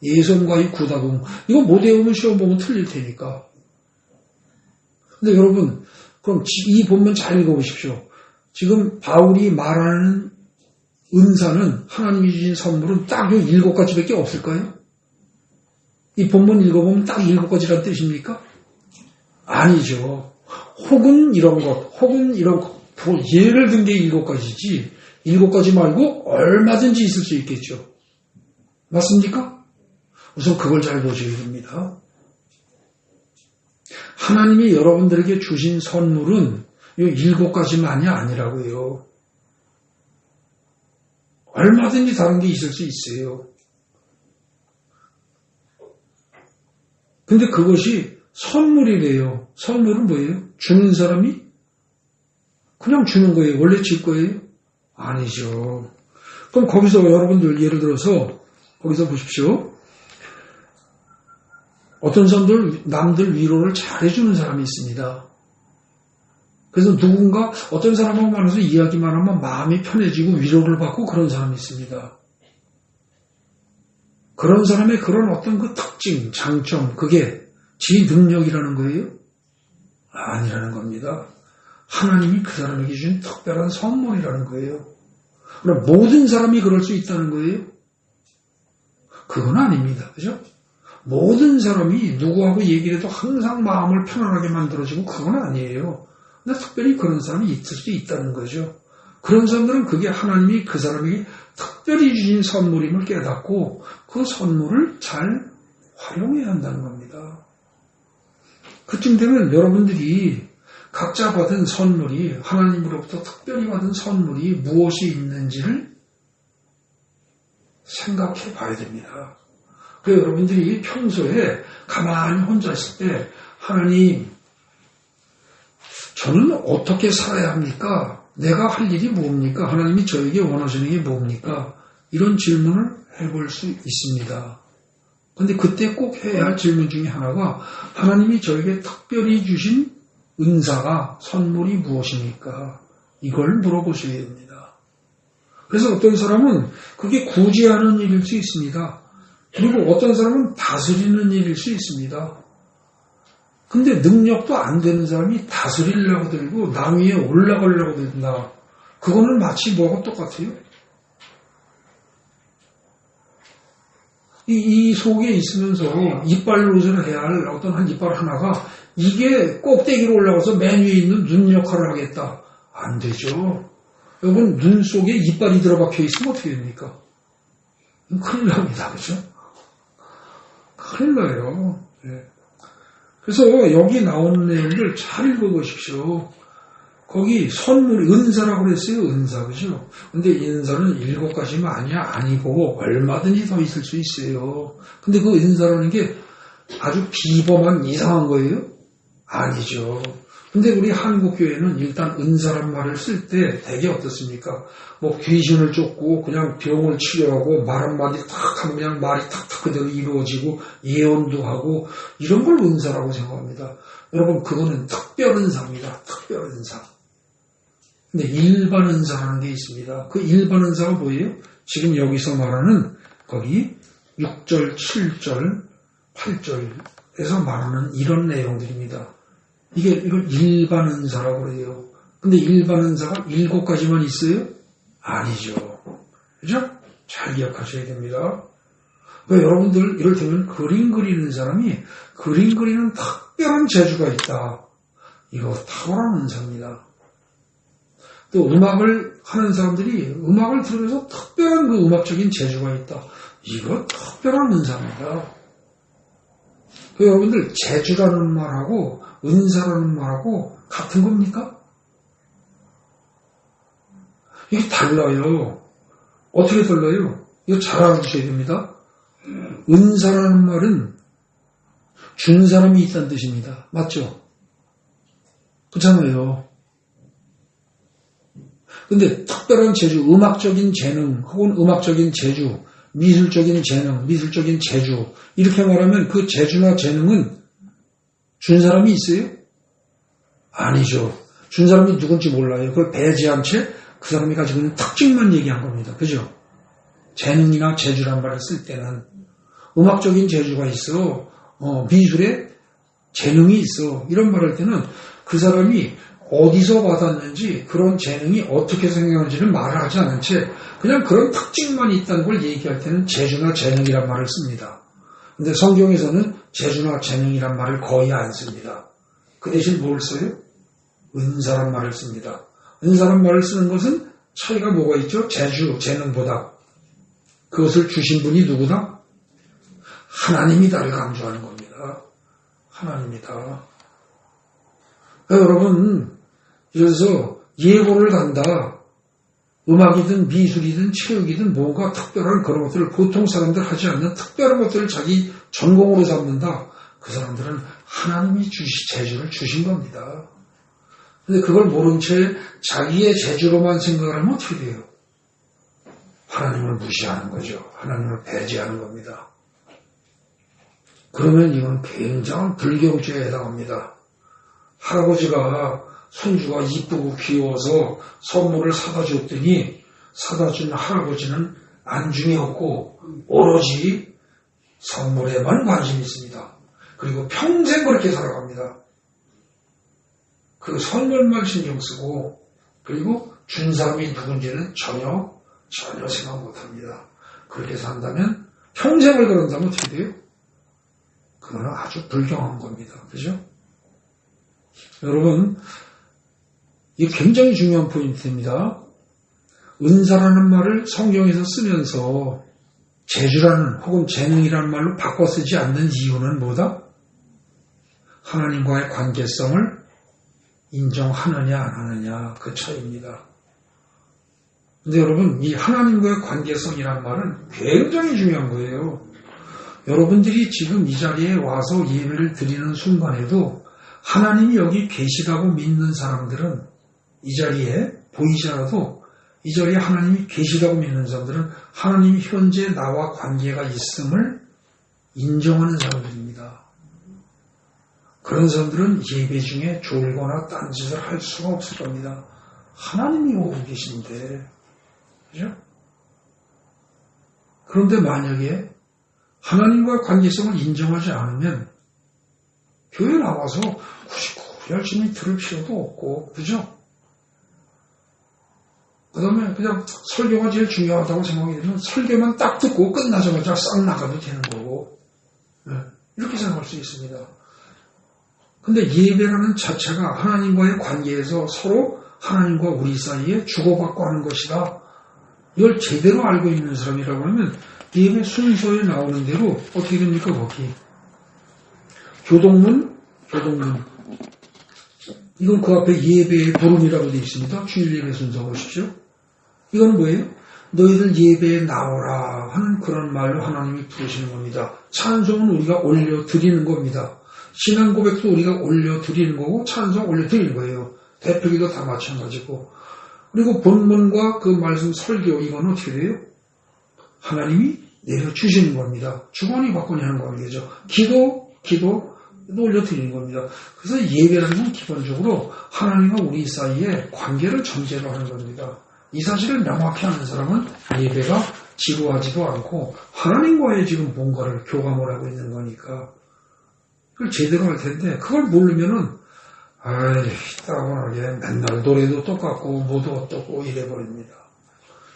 A: 예섬 가위 구다긍 이거 못 외우면 시험 보면 틀릴 테니까. 근데 여러분 그럼 이 본문 잘 읽어보십시오. 지금 바울이 말하는 은사는 하나님이 주신 선물은 딱 요 7가지밖에 없을까요? 이 본문 읽어보면 딱 7가지란 뜻입니까? 아니죠. 혹은 이런 것, 혹은 이런 것. 예를 든 게 7가지지 7가지 말고 얼마든지 있을 수 있겠죠. 맞습니까? 우선 그걸 잘 보셔야 됩니다. 하나님이 여러분들에게 주신 선물은 이 7가지만이 아니라고요. 얼마든지 다른 게 있을 수 있어요. 근데 그것이 선물이래요. 선물은 뭐예요? 주는 사람이 그냥 주는 거예요. 원래 줄 거예요? 아니죠. 그럼 거기서 여러분들 예를 들어서 거기서 보십시오. 어떤 사람들 남들 위로를 잘해주는 사람이 있습니다. 그래서 누군가 어떤 사람하고 만나서 이야기만 하면 마음이 편해지고 위로를 받고 그런 사람이 있습니다. 그런 사람의 그런 어떤 그 특징, 장점, 그게 지 능력이라는 거예요? 아니라는 겁니다. 하나님이 그 사람에게 준 특별한 선물이라는 거예요. 그럼 모든 사람이 그럴 수 있다는 거예요? 그건 아닙니다. 그죠? 모든 사람이 누구하고 얘기를 해도 항상 마음을 편안하게 만들어주고 그건 아니에요. 근데 특별히 그런 사람이 있을 수 있다는 거죠. 그런 사람들은 그게 하나님이 그 사람에게 특별히 주신 선물임을 깨닫고 그 선물을 잘 활용해야 한다는 겁니다. 그쯤 되면 여러분들이 각자 받은 선물이, 하나님으로부터 특별히 받은 선물이 무엇이 있는지를 생각해 봐야 됩니다. 그래서 여러분들이 평소에 가만히 혼자 있을 때, 하나님, 저는 어떻게 살아야 합니까? 내가 할 일이 뭡니까? 하나님이 저에게 원하시는 게 뭡니까? 이런 질문을 해볼 수 있습니다. 근데 그때 꼭 해야 할 질문 중에 하나가, 하나님이 저에게 특별히 주신 은사가, 선물이 무엇입니까? 이걸 물어보셔야 됩니다. 그래서 어떤 사람은 그게 구제하는 일일 수 있습니다. 그리고 어떤 사람은 다스리는 일일 수 있습니다. 근데 능력도 안 되는 사람이 다스리려고 들고 남 위에 올라가려고 든다. 그거는 마치 뭐가 똑같아요? 이 속에 있으면서 이빨 노릇을 해야 할 어떤 한 이빨 하나가 이게 꼭대기로 올라가서 맨 위에 있는 눈 역할을 하겠다. 안 되죠. 여러분, 눈 속에 이빨이 들어박혀 있으면 어떻게 됩니까? 큰일 납니다. 그죠? 큰일 나요. 네. 그래서 여기 나오는 내용들 잘 읽어보십시오. 거기 선물, 은사라고 그랬어요. 은사, 그죠? 근데 은사는 7가지만 아니고 얼마든지 더 있을 수 있어요. 근데 그 은사라는 게 아주 비범한 이상한 거예요? 아니죠. 근데 우리 한국교회는 일단 은사란 말을 쓸 때 되게 어떻습니까? 뭐 귀신을 쫓고 그냥 병을 치료하고 말 한마디 탁 하면 그냥 말이 탁탁 그대로 이루어지고 예언도 하고 이런 걸 은사라고 생각합니다. 여러분, 그거는 특별 은사입니다. 특별 은사. 근데 일반 은사라는 게 있습니다. 그 일반 은사가 뭐예요? 지금 여기서 말하는 거기 6절, 7절, 8절에서 말하는 이런 내용들입니다. 이걸 일반 은사라고 그래요. 근데 일반 은사가 7가지만 있어요? 아니죠. 그죠? 잘 기억하셔야 됩니다. 그러니까 여러분들 이를테면 그림 그리는 사람이 그림 그리는 특별한 재주가 있다. 이거 탁월한 은사입니다. 또 음악을 하는 사람들이 음악을 들으면서 특별한 그 음악적인 재주가 있다. 이거 특별한 은사입니다. 여러분들 재주라는 말하고 은사라는 말하고 같은 겁니까? 이게 달라요. 어떻게 달라요? 이거 잘 알아두셔야 됩니다. 은사라는 말은 준 사람이 있다는 뜻입니다. 맞죠? 그렇잖아요. 근데 특별한 재주, 음악적인 재능 혹은 음악적인 재주, 미술적인 재능, 미술적인 재주 이렇게 말하면 그 재주나 재능은 준 사람이 있어요? 아니죠. 준 사람이 누군지 몰라요. 그걸 배제한 채 그 사람이 가지고 있는 특징만 얘기한 겁니다. 그죠? 재능이나 재주란 말을 쓸 때는 음악적인 재주가 있어, 미술에 재능이 있어 이런 말을 할 때는 그 사람이 어디서 받았는지 그런 재능이 어떻게 생겨나는지는 말을 하지 않은 채 그냥 그런 특징만 있다는 걸 얘기할 때는 재주나 재능이란 말을 씁니다. 근데 성경에서는 재주나 재능이란 말을 거의 안 씁니다. 그 대신 뭘 써요? 은사란 말을 씁니다. 은사란 말을 쓰는 것은 차이가 뭐가 있죠? 재주, 재능보다. 그것을 주신 분이 누구다? 하나님이다를 강조하는 겁니다. 하나님이다. 여러분, 그래서 예고를 간다. 음악이든 미술이든 체육이든 뭔가 특별한 그런 것들을 보통 사람들 하지 않는 특별한 것들을 자기 전공으로 삼는다. 그 사람들은 하나님이 재주를 주신 겁니다. 근데 그걸 모른 채 자기의 재주로만 생각을 하면 어떻게 돼요? 하나님을 무시하는 거죠. 하나님을 배제하는 겁니다. 그러면 이건 굉장한 불경죄에 해당합니다. 할아버지가 손주가 이쁘고 귀여워서 선물을 사다 줬더니 사다 준 할아버지는 안중에 없고 오로지 선물에만 관심이 있습니다. 그리고 평생 그렇게 살아갑니다. 그 선물만 신경 쓰고 그리고 준 사람이 누군지는 전혀 생각 못합니다. 그렇게 산다면 평생을 그런다면 어떻게 돼요? 그거는 아주 불경한 겁니다. 그죠? 여러분, 이게 굉장히 중요한 포인트입니다. 은사라는 말을 성경에서 쓰면서 재주라는 혹은 재능이라는 말로 바꿔 쓰지 않는 이유는 뭐다? 하나님과의 관계성을 인정하느냐 안 하느냐 그 차이입니다. 근데 여러분 이 하나님과의 관계성이란 말은 굉장히 중요한 거예요. 여러분들이 지금 이 자리에 와서 예배를 드리는 순간에도 하나님이 여기 계시다고 믿는 사람들은 이 자리에 보이지 않아도 이 자리에 하나님이 계시다고 믿는 사람들은 하나님이 현재 나와 관계가 있음을 인정하는 사람들입니다. 그런 사람들은 예배 중에 졸거나 딴짓을 할 수가 없을 겁니다. 하나님이 오고 계신데, 그죠? 그런데 만약에 하나님과의 관계성을 인정하지 않으면 교회 나와서 굳이 열심히 들을 필요도 없고, 그죠? 그 다음에 그냥 설교가 제일 중요하다고 생각이 되면 설교만 딱 듣고 끝나자마자 싹 나가도 되는 거고, 네, 이렇게 생각할 수 있습니다. 근데 예배라는 자체가 하나님과의 관계에서 서로 하나님과 우리 사이에 주고받고 하는 것이다. 이걸 제대로 알고 있는 사람이라고 하면 예배 순서에 나오는 대로 어떻게 됩니까? 거기 교동문 이건 그 앞에 예배의 부름이라고 되어 있습니다. 주일 예배 순서 보십시오. 이건 뭐예요? 너희들 예배에 나오라 하는 그런 말로 하나님이 부르시는 겁니다. 찬송은 우리가 올려드리는 겁니다. 신앙 고백도 우리가 올려드리는 거고 찬송 올려드리는 거예요. 대표기도 다 마찬가지고. 그리고 본문과 그 말씀 설교 이건 어떻게 돼요? 하나님이 내려주시는 겁니다. 주거니 받거니 하는 관계죠. 기도도 올려드리는 겁니다. 그래서 예배라는 건 기본적으로 하나님과 우리 사이에 관계를 전제로 하는 겁니다. 이 사실을 명확히 아는 사람은 예배가 지루하지도 않고 하나님과의 지금 뭔가를 교감을 하고 있는 거니까 그걸 제대로 할 텐데 그걸 모르면은 따분하게 맨날 노래도 똑같고 뭐도 어떻고 이래버립니다.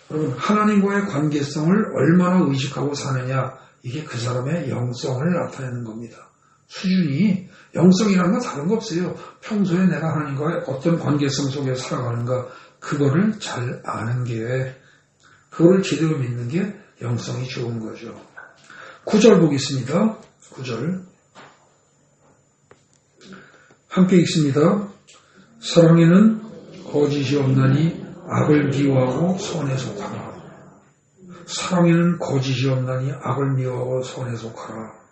A: 여러분 하나님과의 관계성을 얼마나 의식하고 사느냐 이게 그 사람의 영성을 나타내는 겁니다. 수준이 영성이라는 건 다른 거 없어요. 평소에 내가 하나님과의 어떤 관계성 속에 살아가는가 그거를 잘 아는 게 그거를 제대로 믿는 게 영성이 좋은 거죠. 9절 보겠습니다. 9절 함께 읽습니다. 사랑에는 거짓이 없나니 악을 미워하고 선에 속하라. 사랑에는 거짓이 없나니 악을 미워하고 선에 속하라.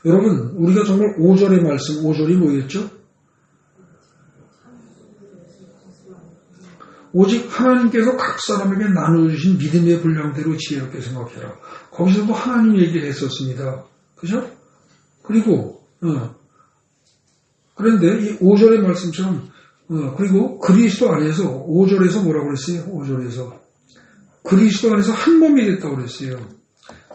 A: 여러분 우리가 정말 5절의 말씀 5절이 뭐였죠? 오직 하나님께서 각 사람에게 나눠주신 믿음의 분량대로 지혜롭게 생각해라. 거기서도 하나님 얘기를 했었습니다. 그죠? 그리고 그런데 이 5절의 말씀처럼 그리고 그리스도 안에서 5절에서 뭐라고 그랬어요? 5절에서 그리스도 안에서 한 몸이 됐다고 그랬어요.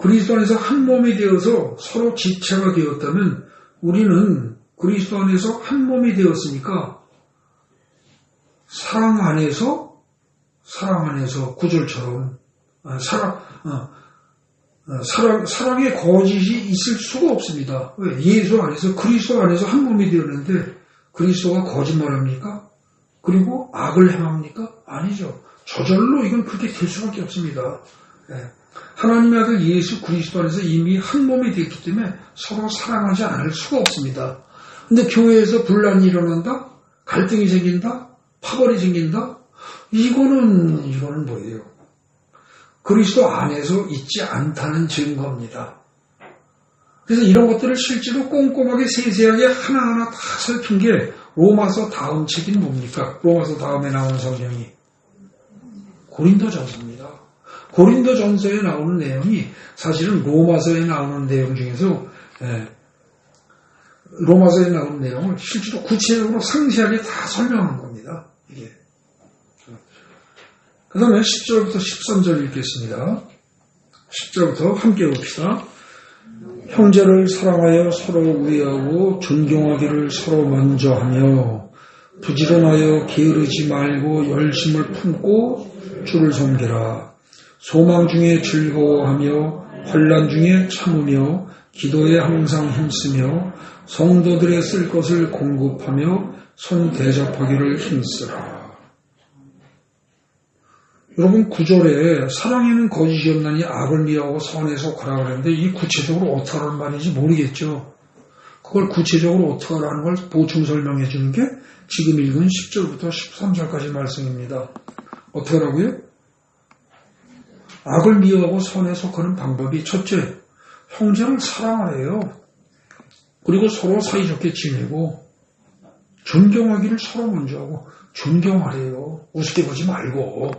A: 그리스도 안에서 한 몸이 되어서 서로 지체가 되었다면 우리는 그리스도 안에서 한 몸이 되었으니까 사랑 안에서 9절처럼 사랑의 거짓이 있을 수가 없습니다. 왜? 예수 안에서 그리스도 안에서 한 몸이 되었는데 그리스도가 거짓말합니까? 그리고 악을 행합니까? 아니죠. 저절로 이건 그렇게 될 수밖에 없습니다. 네. 하나님의 아들 예수 그리스도 안에서 이미 한 몸이 되었기 때문에 서로 사랑하지 않을 수가 없습니다. 근데 교회에서 분란이 일어난다? 갈등이 생긴다? 파벌이 생긴다? 이거는 뭐예요? 그리스도 안에서 있지 않다는 증거입니다. 그래서 이런 것들을 실제로 꼼꼼하게 세세하게 하나하나 다 살핀 게 로마서 다음 책이 뭡니까? 로마서 다음에 나오는 성경이 고린도전서입니다. 고린도전서에 나오는 내용이 사실은 로마서에 나오는 내용 중에서 로마서에 나오는 내용을 실제로 구체적으로 상세하게 다 설명한 겁니다. 이게. 그 다음에 10절부터 13절 읽겠습니다. 10절부터 함께 봅시다. 형제를 사랑하여 서로 우애하고 존경하기를 서로 먼저 하며 부지런하여 게으르지 말고 열심을 품고 주를 섬기라. 소망 중에 즐거워하며 환난 중에 참으며 기도에 항상 힘쓰며 성도들의 쓸 것을 공급하며 손 대접하기를 힘쓰라. 여러분 9절에 사랑에는 거짓이 없나니 악을 미워하고 선에 속하라 그랬는데 이 구체적으로 어떻게 하는 말인지 모르겠죠. 그걸 구체적으로 어떻게 하라는 걸 보충 설명해 주는 게 지금 읽은 10절부터 13절까지 말씀입니다. 어떻게 하라고요? 악을 미워하고 선에 속하는 방법이 첫째, 형제를 사랑하래요. 그리고 서로 사이좋게 지내고 존경하기를 서로 먼저 하고 존경하래요. 우습게 보지 말고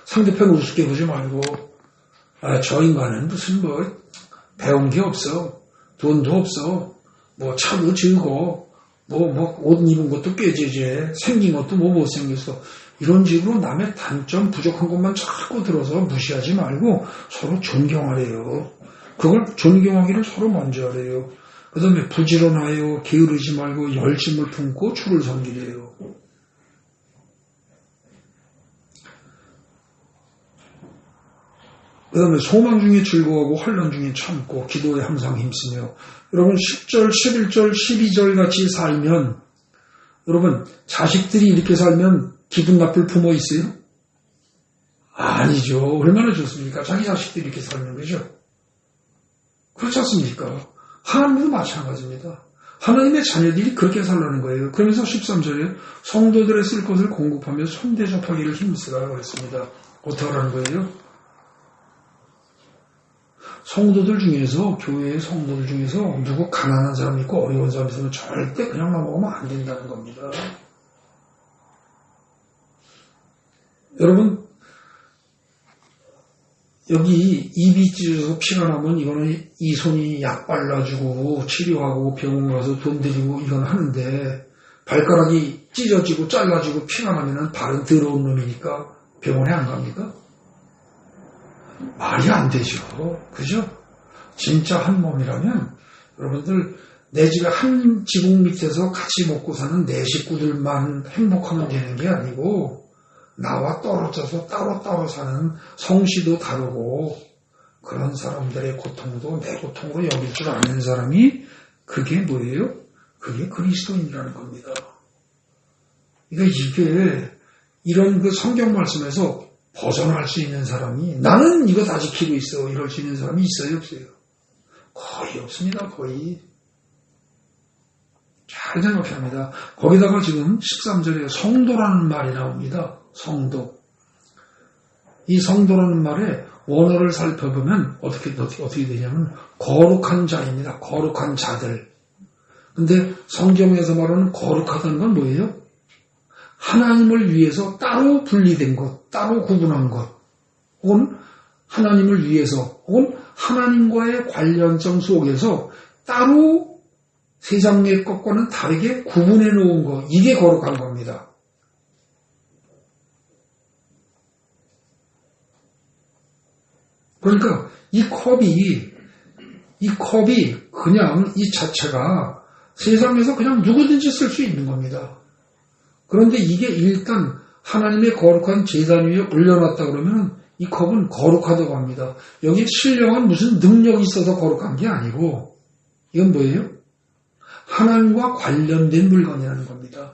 A: 상대편 우습게 보지 말고 저 인간은 무슨 배운 게 없어. 돈도 없어. 차도 적고 옷 입은 것도 꾀지지. 생긴 것도 못생겼어. 이런 식으로 남의 단점 부족한 것만 자꾸 들어서 무시하지 말고 서로 존경하래요. 그걸 존경하기를 서로 먼저 하래요. 그 다음에 부지런하여 게으르지 말고 열심을 품고 주를 섬기래요. 그 다음에 소망 중에 즐거워하고 환난 중에 참고 기도에 항상 힘쓰며 여러분 10절, 11절, 12절 같이 살면 여러분 자식들이 이렇게 살면 기분 나쁠 부모 있어요? 아니죠. 얼마나 좋습니까? 자기 자식들이 이렇게 살면 그죠? 그렇지 않습니까? 하나님도 마찬가지입니다. 하나님의 자녀들이 그렇게 살라는 거예요. 그러면서 13절에 성도들의 쓸 것을 공급하며 손대접하기를 힘쓰라 그랬습니다. 어떻게 하라는 거예요? 성도들 중에서 교회의 성도들 중에서 누구 가난한 사람이 있고 어려운 사람이 있으면 절대 그냥 넘어가면 안 된다는 겁니다. 여러분 여기 입이 찢어서 피가 나면 이거는 이 손이 약 발라주고 치료하고 병원 가서 돈 들이고 이건 하는데 발가락이 찢어지고 잘라지고 피가 나면은 발은 더러운 놈이니까 병원에 안 갑니까? 말이 안 되죠. 그죠? 진짜 한 몸이라면 여러분들 내 집에 한 지붕 밑에서 같이 먹고 사는 내 식구들만 행복하면 되는 게 아니고 나와 떨어져서 따로따로 사는 성씨도 다르고 그런 사람들의 고통도 내 고통으로 여길 줄 아는 사람이 그게 뭐예요? 그게 그리스도인이라는 겁니다. 그러니까 이게 이런 그 성경 말씀에서 벗어날 수 있는 사람이 나는 이거 다 지키고 있어 이럴 수 있는 사람이 있어요 없어요? 거의 없습니다. 거의. 잘 생각해야 합니다. 거기다가 지금 13절에 성도라는 말이 나옵니다. 성도. 이 성도라는 말의 원어를 살펴보면 어떻게 되냐면 거룩한 자입니다. 거룩한 자들. 근데 성경에서 말하는 거룩하다는 건 뭐예요? 하나님을 위해서 따로 분리된 것, 따로 구분한 것, 혹은 하나님을 위해서, 혹은 하나님과의 관련성 속에서 따로 세상의 것과는 다르게 구분해 놓은 것, 이게 거룩한 겁니다. 그러니까 이 컵이 그냥 이 자체가 세상에서 그냥 누구든지 쓸 수 있는 겁니다. 그런데 이게 일단 하나님의 거룩한 제단 위에 올려놨다 그러면 이 컵은 거룩하다고 합니다. 여기에 신령한 무슨 능력이 있어서 거룩한 게 아니고 이건 뭐예요? 하나님과 관련된 물건이라는 겁니다.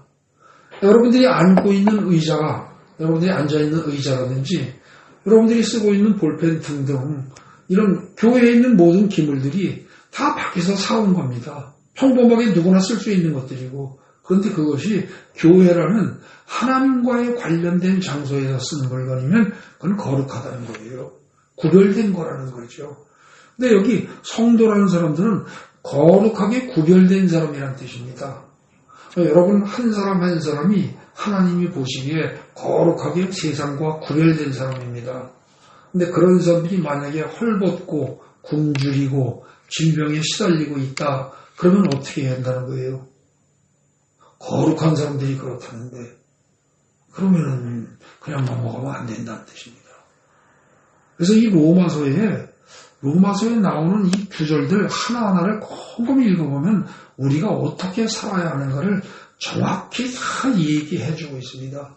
A: 여러분들이 앉고 있는 의자가 여러분들이 앉아있는 의자라든지 여러분들이 쓰고 있는 볼펜 등등 이런 교회에 있는 모든 기물들이 다 밖에서 사온 겁니다. 평범하게 누구나 쓸 수 있는 것들이고 그런데 그것이 교회라는 하나님과의 관련된 장소에서 쓰는 물건이면 그건 거룩하다는 거예요. 구별된 거라는 거죠. 근데 여기 성도라는 사람들은 거룩하게 구별된 사람이라는 뜻입니다. 여러분 한 사람 한 사람이 하나님이 보시기에 거룩하게 세상과 구별된 사람입니다. 근데 그런 사람들이 만약에 헐벗고 굶주리고 질병에 시달리고 있다. 그러면 어떻게 해야 한다는 거예요? 거룩한 사람들이 그렇다는데 그러면은 그냥 넘어가면 안 된다는 뜻입니다. 그래서 이 로마서에 나오는 이 구절들 하나하나를 꼼꼼히 읽어보면 우리가 어떻게 살아야 하는가를 정확히 다 얘기해 주고 있습니다.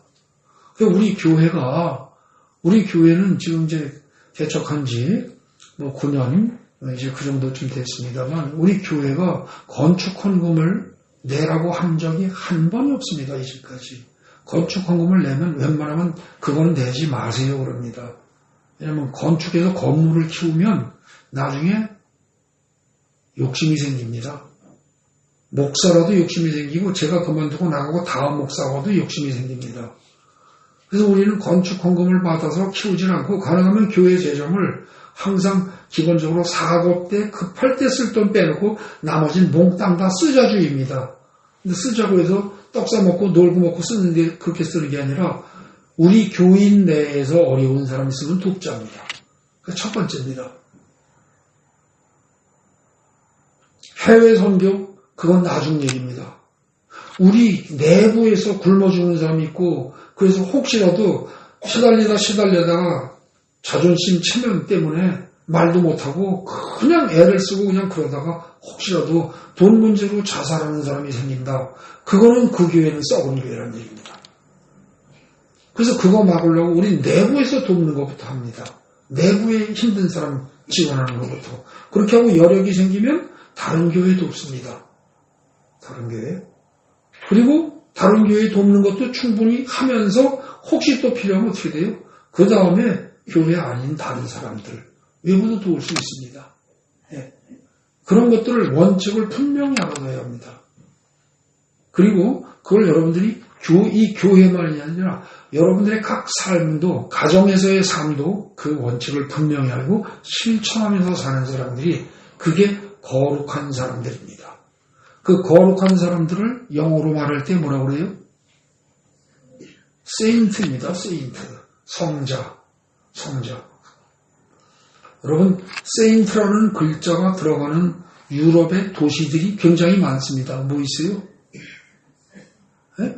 A: 우리 교회는 지금 이제 개척한 지 9년, 이제 그 정도쯤 됐습니다만, 우리 교회가 건축헌금을 내라고 한 적이 한 번이 없습니다, 이제까지. 건축헌금을 내면 웬만하면 그건 내지 마세요, 그럽니다. 왜냐면 건축해서 건물을 키우면 나중에 욕심이 생깁니다. 목사라도 욕심이 생기고 제가 그만두고 나가고 다음 목사와도 욕심이 생깁니다. 그래서 우리는 건축 헌금을 받아서 키우질 않고 가능하면 교회 재정을 항상 기본적으로 사고 때 급할 때 쓸 돈 빼놓고 나머지는 몽땅 다 쓰자주의입니다. 근데 쓰자고 해서 떡 싸먹고 놀고 먹고 쓰는데 그렇게 쓰는 게 아니라 우리 교인 내에서 어려운 사람 있으면 돕자입니다. 그게 첫 번째입니다. 해외 선교 그건 나중 얘기입니다. 우리 내부에서 굶어 죽는 사람이 있고 그래서 혹시라도 시달리다가 자존심 체면 때문에 말도 못하고 그냥 애를 쓰고 그냥 그러다가 혹시라도 돈 문제로 자살하는 사람이 생긴다. 그거는 그 교회는 썩은 교회라는 얘기입니다. 그래서 그거 막으려고 우리 내부에서 돕는 것부터 합니다. 내부에 힘든 사람 지원하는 것부터. 그렇게 하고 여력이 생기면 다른 교회 돕습니다. 다른 교회. 그리고 다른 교회 돕는 것도 충분히 하면서 혹시 또 필요하면 어떻게 돼요? 그 다음에 교회 아닌 다른 사람들, 외부도 도울 수 있습니다. 네. 그런 것들을 원칙을 분명히 알아둬야 합니다. 그리고 그걸 여러분들이 이 교회만이 아니라 여러분들의 각 삶도, 가정에서의 삶도 그 원칙을 분명히 알고 실천하면서 사는 사람들이 그게 거룩한 사람들입니다. 그 거룩한 사람들을 영어로 말할 때 뭐라고 그래요? 세인트입니다. 세인트. 성자. 여러분, 세인트라는 글자가 들어가는 유럽의 도시들이 굉장히 많습니다. 뭐 있어요? 네?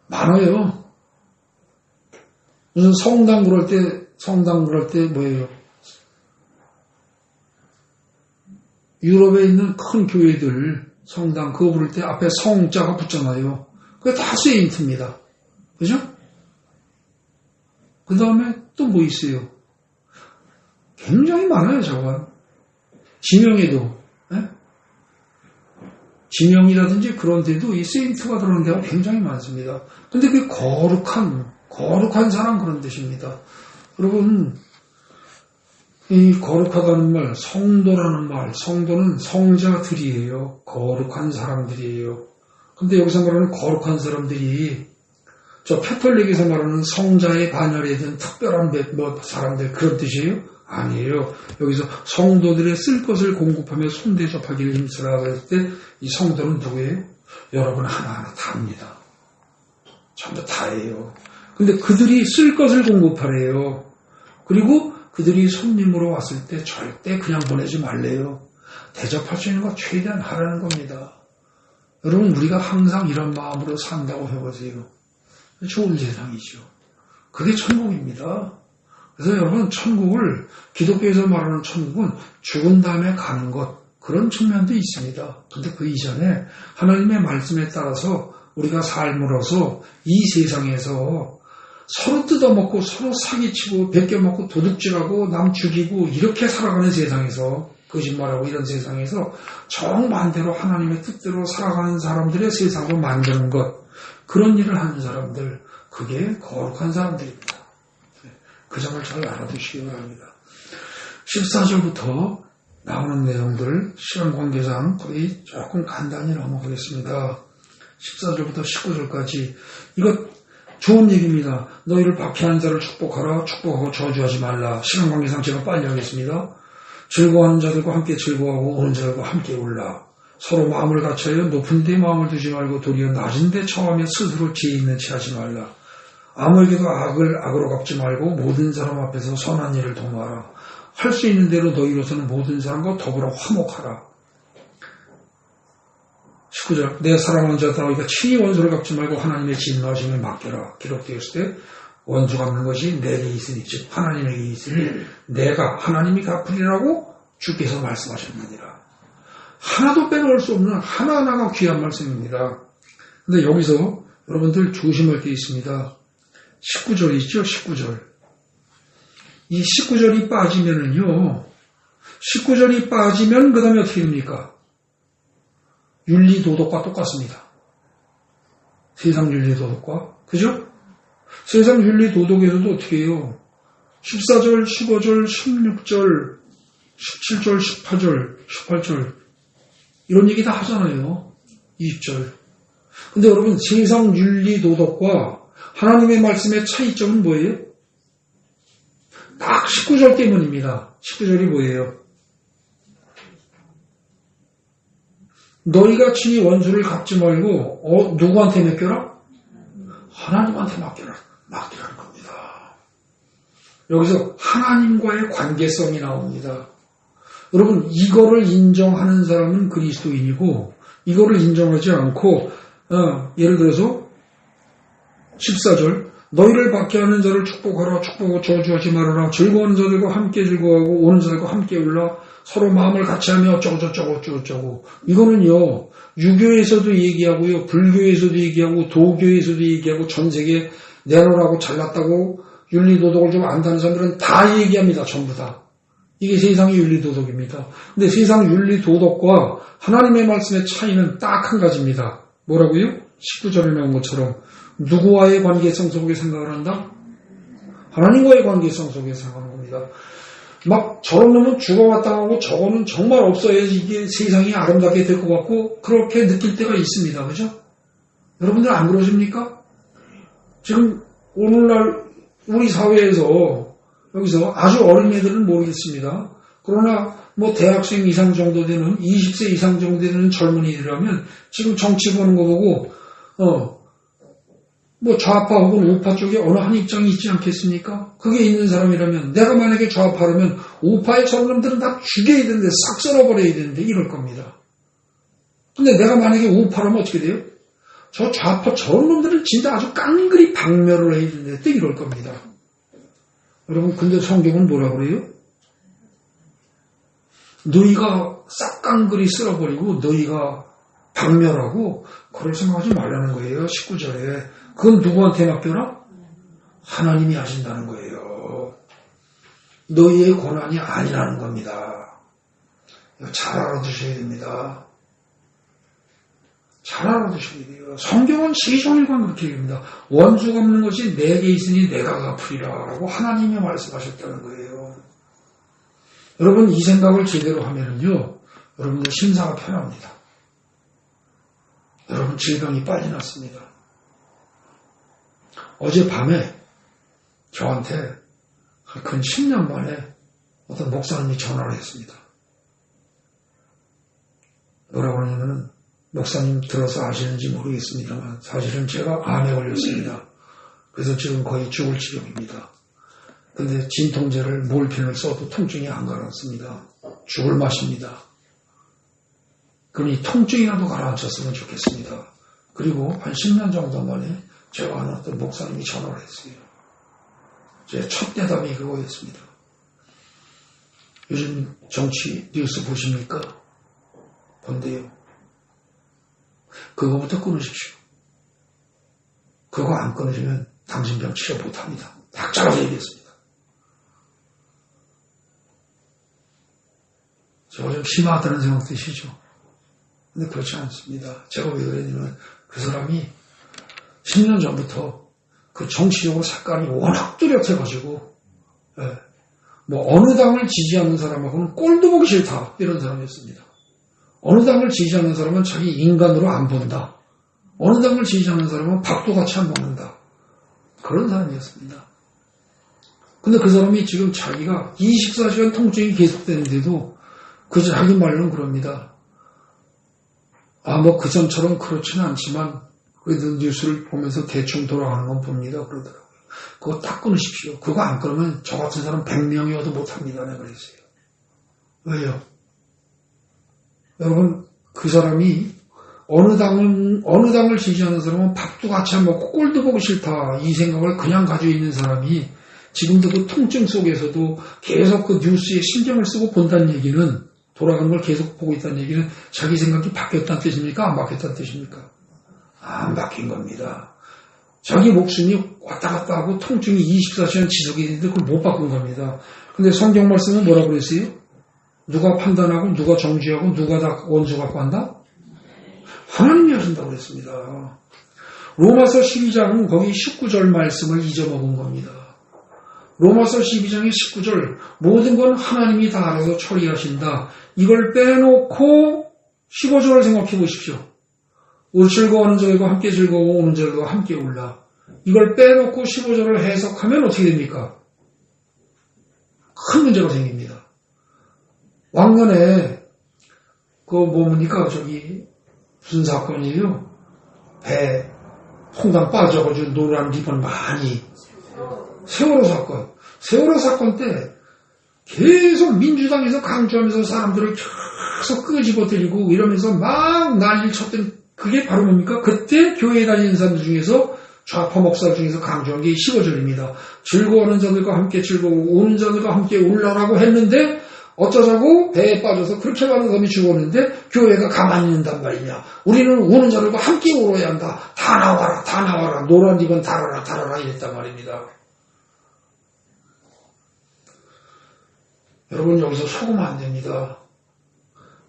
A: 많아요. 무슨 성당 그럴 때 뭐예요? 유럽에 있는 큰 교회들, 성당, 그거 부를 때 앞에 성자가 붙잖아요. 그게 다 세인트입니다. 그죠? 그 다음에 또 뭐 있어요? 굉장히 많아요, 저건. 지명에도, 네? 지명이라든지 그런 데도 이 세인트가 들어오는 데가 굉장히 많습니다. 근데 그게 거룩한 사람 그런 뜻입니다. 여러분, 이 거룩하다는 말, 성도라는 말, 성도는 성자들이에요. 거룩한 사람들이에요. 근데 여기서 말하는 거룩한 사람들이 저 캐톨릭에서 말하는 성자의 반열에 든 특별한 사람들 그런 뜻이에요? 아니에요. 여기서 성도들의 쓸 것을 공급하며 손대접하기를 힘쓰라 그랬을 때 이 성도는 누구예요? 여러분 하나하나 다입니다. 전부 다예요. 근데 그들이 쓸 것을 공급하래요. 그리고 그들이 손님으로 왔을 때 절대 그냥 보내지 말래요. 대접할 수 있는 거 최대한 하라는 겁니다. 여러분 우리가 항상 이런 마음으로 산다고 해보세요. 좋은 세상이죠. 그게 천국입니다. 그래서 여러분 천국을 기독교에서 말하는 천국은 죽은 다음에 가는 것 그런 측면도 있습니다. 그런데 그 이전에 하나님의 말씀에 따라서 우리가 삶으로서 이 세상에서 서로 뜯어먹고 서로 사기치고 베껴먹고 도둑질하고 남 죽이고 이렇게 살아가는 세상에서 거짓말하고 이런 세상에서 정반대로 하나님의 뜻대로 살아가는 사람들의 세상으로 만드는 것 그런 일을 하는 사람들 그게 거룩한 사람들입니다. 그 점을 잘 알아두시기 바랍니다. 14절부터 나오는 내용들 시간 관계상 거의 조금 간단히 넘어가겠습니다. 14절부터 19절까지 이것 좋은 얘기입니다. 너희를 박해하는 자를 축복하라. 축복하고 저주하지 말라. 시간 관계상 제가 빨리 하겠습니다. 즐거워하는 자들과 함께 즐거워하고 오는 자들과 함께 올라. 서로 마음을 갖춰요. 높은 데 마음을 두지 말고 도리어 낮은 데 처하며 스스로 지혜 있는 채 하지 말라. 아무에게도 악을 악으로 갚지 말고 모든 사람 앞에서 선한 일을 도모하라. 할 수 있는 대로 너희로서는 모든 사람과 더불어 화목하라. 19절 내 사랑하는 자들아 너희가 친히 원수를 갚지 말고 하나님의 진노하심을 맡겨라. 기록되었을 때 원수 갚는 것이 내게 있으니 즉 하나님에게 있으니 내가 하나님이 갚으리라고 주께서 말씀하셨느니라. 하나도 빼놓을 수 없는 하나하나가 귀한 말씀입니다. 그런데 여기서 여러분들 조심할 게 있습니다. 19절 있죠? 19절. 이 19절이 빠지면은요. 19절이 빠지면 그 다음에 어떻게 됩니까? 윤리도덕과 똑같습니다. 세상 윤리도덕과. 그죠? 세상 윤리도덕에서도 어떻게 해요? 14절, 15절, 16절, 17절, 18절, 18절 이런 얘기 다 하잖아요. 20절. 근데 여러분 세상 윤리 도덕과 하나님의 말씀의 차이점은 뭐예요? 딱 19절 때문입니다. 19절이 뭐예요? 너희가 친히 원수를 갚지 말고 누구한테 맡겨라? 하나님한테 맡기라는 겁니다. 여기서 하나님과의 관계성이 나옵니다. 여러분 이거를 인정하는 사람은 그리스도인이고 이거를 인정하지 않고 예를 들어서 14절 너희를 받게 하는 자를 축복하라 축복하고 저주하지 말아라 즐거운 자들과 함께 즐거워하고 오는 자들과 함께 울라 서로 마음을 같이하며 어쩌고 이거는요 유교에서도 얘기하고요 불교에서도 얘기하고 도교에서도 얘기하고 전 세계 내놓으라고 잘났다고 윤리도덕을 좀 안다는 사람들은 다 얘기합니다. 전부 다. 이게 세상의 윤리도덕입니다. 근데 세상 윤리도덕과 하나님의 말씀의 차이는 딱 한 가지입니다. 뭐라고요? 19절에 나온 것처럼 누구와의 관계성 속에 생각을 한다? 하나님과의 관계성 속에 생각하는 겁니다. 막 저런 놈은 죽어마땅하고 저거는 정말 없어야지 이게 세상이 아름답게 될 것 같고 그렇게 느낄 때가 있습니다. 그죠? 여러분들 안 그러십니까? 지금 오늘날 우리 사회에서 여기서 아주 어린 애들은 모르겠습니다. 그러나 뭐 대학생 이상 정도 되는 20세 이상 정도 되는 젊은이들이라면 지금 정치 보는 거 보고 뭐 좌파 혹은 우파 쪽에 어느 한 입장이 있지 않겠습니까? 그게 있는 사람이라면 내가 만약에 좌파라면 우파의 저런 놈들은 다 죽여야 되는데 싹 썰어버려야 되는데 이럴 겁니다. 근데 내가 만약에 우파라면 어떻게 돼요? 저 좌파 저런 놈들은 진짜 아주 깡그리 박멸을 해야 되는데 또 이럴 겁니다. 여러분 근데 성경은 뭐라 그래요? 너희가 싹깡그리 쓸어버리고 너희가 박멸하고 그럴 생각하지 말라는 거예요. 19절에. 그건 누구한테 맡겨라? 하나님이 하신다는 거예요. 너희의 고난이 아니라는 겁니다. 이거 잘 알아두셔야 됩니다. 잘 알아두셔야 돼요. 성경은 시종일관 그렇게 얘기합니다. 원수 갚는 것이 내게 있으니 내가 갚으리라 라고 하나님이 말씀하셨다는 거예요. 여러분 이 생각을 제대로 하면은요 여러분들 심사가 편합니다. 여러분 질병이 빨리 났습니다. 어젯밤에 저한테 근 10년 만에 어떤 목사님이 전화를 했습니다. 뭐라고 하냐면은 목사님 들어서 아시는지 모르겠습니다만 사실은 제가 암에 걸렸습니다. 그래서 지금 거의 죽을 지경입니다. 근데 진통제를 몰핀을 써도 통증이 안 가라앉습니다. 죽을 맛입니다. 그러니 통증이라도 가라앉혔으면 좋겠습니다. 그리고 한 10년 정도 만에 제가 아는 어떤 목사님이 전화를 했어요. 제 첫 대답이 그거였습니다. 요즘 정치 뉴스 보십니까? 본대요. 그거부터 끊으십시오. 그거 안 끊으시면 당신 병 치료 못합니다. 닥쳐가서 얘기했습니다. 제가 좀 심하다는 생각 드시죠? 근데 그렇지 않습니다. 제가 왜 그랬냐면 그 사람이 10년 전부터 그 정치적으로 색깔이 워낙 뚜렷해가지고 뭐 어느 당을 지지하는 사람하고는 꼴도 보기 싫다 이런 사람이었습니다. 어느 당을 지지하는 사람은 자기 인간으로 안 본다. 어느 당을 지지하는 사람은 밥도 같이 안 먹는다. 그런 사람이었습니다. 근데 그 사람이 지금 자기가 24시간 통증이 계속되는데도 그 자기 말로는 그럽니다. 뭐 그전처럼 그렇지는 않지만 그래도 뉴스를 보면서 대충 돌아가는 건 봅니다. 그러더라고요. 그거 딱 끊으십시오. 그거 안 끊으면 저 같은 사람 100명이어도 못합니다. 내가 그랬어요. 왜요? 여러분 그 사람이 어느 당을 지지하는 사람은 밥도 같이 안 먹고 꼴도 보기 싫다. 이 생각을 그냥 가지고 있는 사람이 지금도 그 통증 속에서도 계속 그 뉴스에 신경을 쓰고 본다는 얘기는 돌아가는 걸 계속 보고 있다는 얘기는 자기 생각이 바뀌었다는 뜻입니까? 안 바뀌었다는 뜻입니까? 안 바뀐 겁니다. 자기 목숨이 왔다 갔다 하고 통증이 24시간 지속이 되는데 그걸 못 바꾼 겁니다. 근데 성경 말씀은 뭐라고 그랬어요? 누가 판단하고 누가 정죄하고 누가 다 원수 갖고 한다? 하나님이 하신다고 그랬습니다. 로마서 12장은 거기 19절 말씀을 잊어먹은 겁니다. 로마서 12장의 19절 모든 건 하나님이 다 알아서 처리하신다. 이걸 빼놓고 15절을 생각해 보십시오. 올 즐거워하는 자들과 함께 즐거워 오는 자들과 함께 울라. 이걸 빼놓고 15절을 해석하면 어떻게 됩니까? 큰 문제가 생깁니다. 왕년에 뭡니까? 무슨 사건이에요? 배 홍당 빠져가지고 노란 리본 많이 세월호 사건. 세월호 사건 때 계속 민주당에서 강조하면서 사람들을 계속 끄집어뜨리고 이러면서 막 난리를 쳤던 그게 바로 뭡니까? 그때 교회에 다니는 사람들 중에서 좌파 목사 중에서 강조한 게 15절입니다. 즐거워하는 자들과 함께 즐거워 오는 자들과 함께 울라라고 했는데 어쩌자고 배에 빠져서 그렇게 많은 사람이 죽었는데 교회가 가만히 있는단 말이냐. 우리는 우는 자들과 함께 울어야 한다. 다 나와라 다 나와라 노란 리본 달아라 달아라 이랬단 말입니다. 여러분 여기서 속으면 안 됩니다.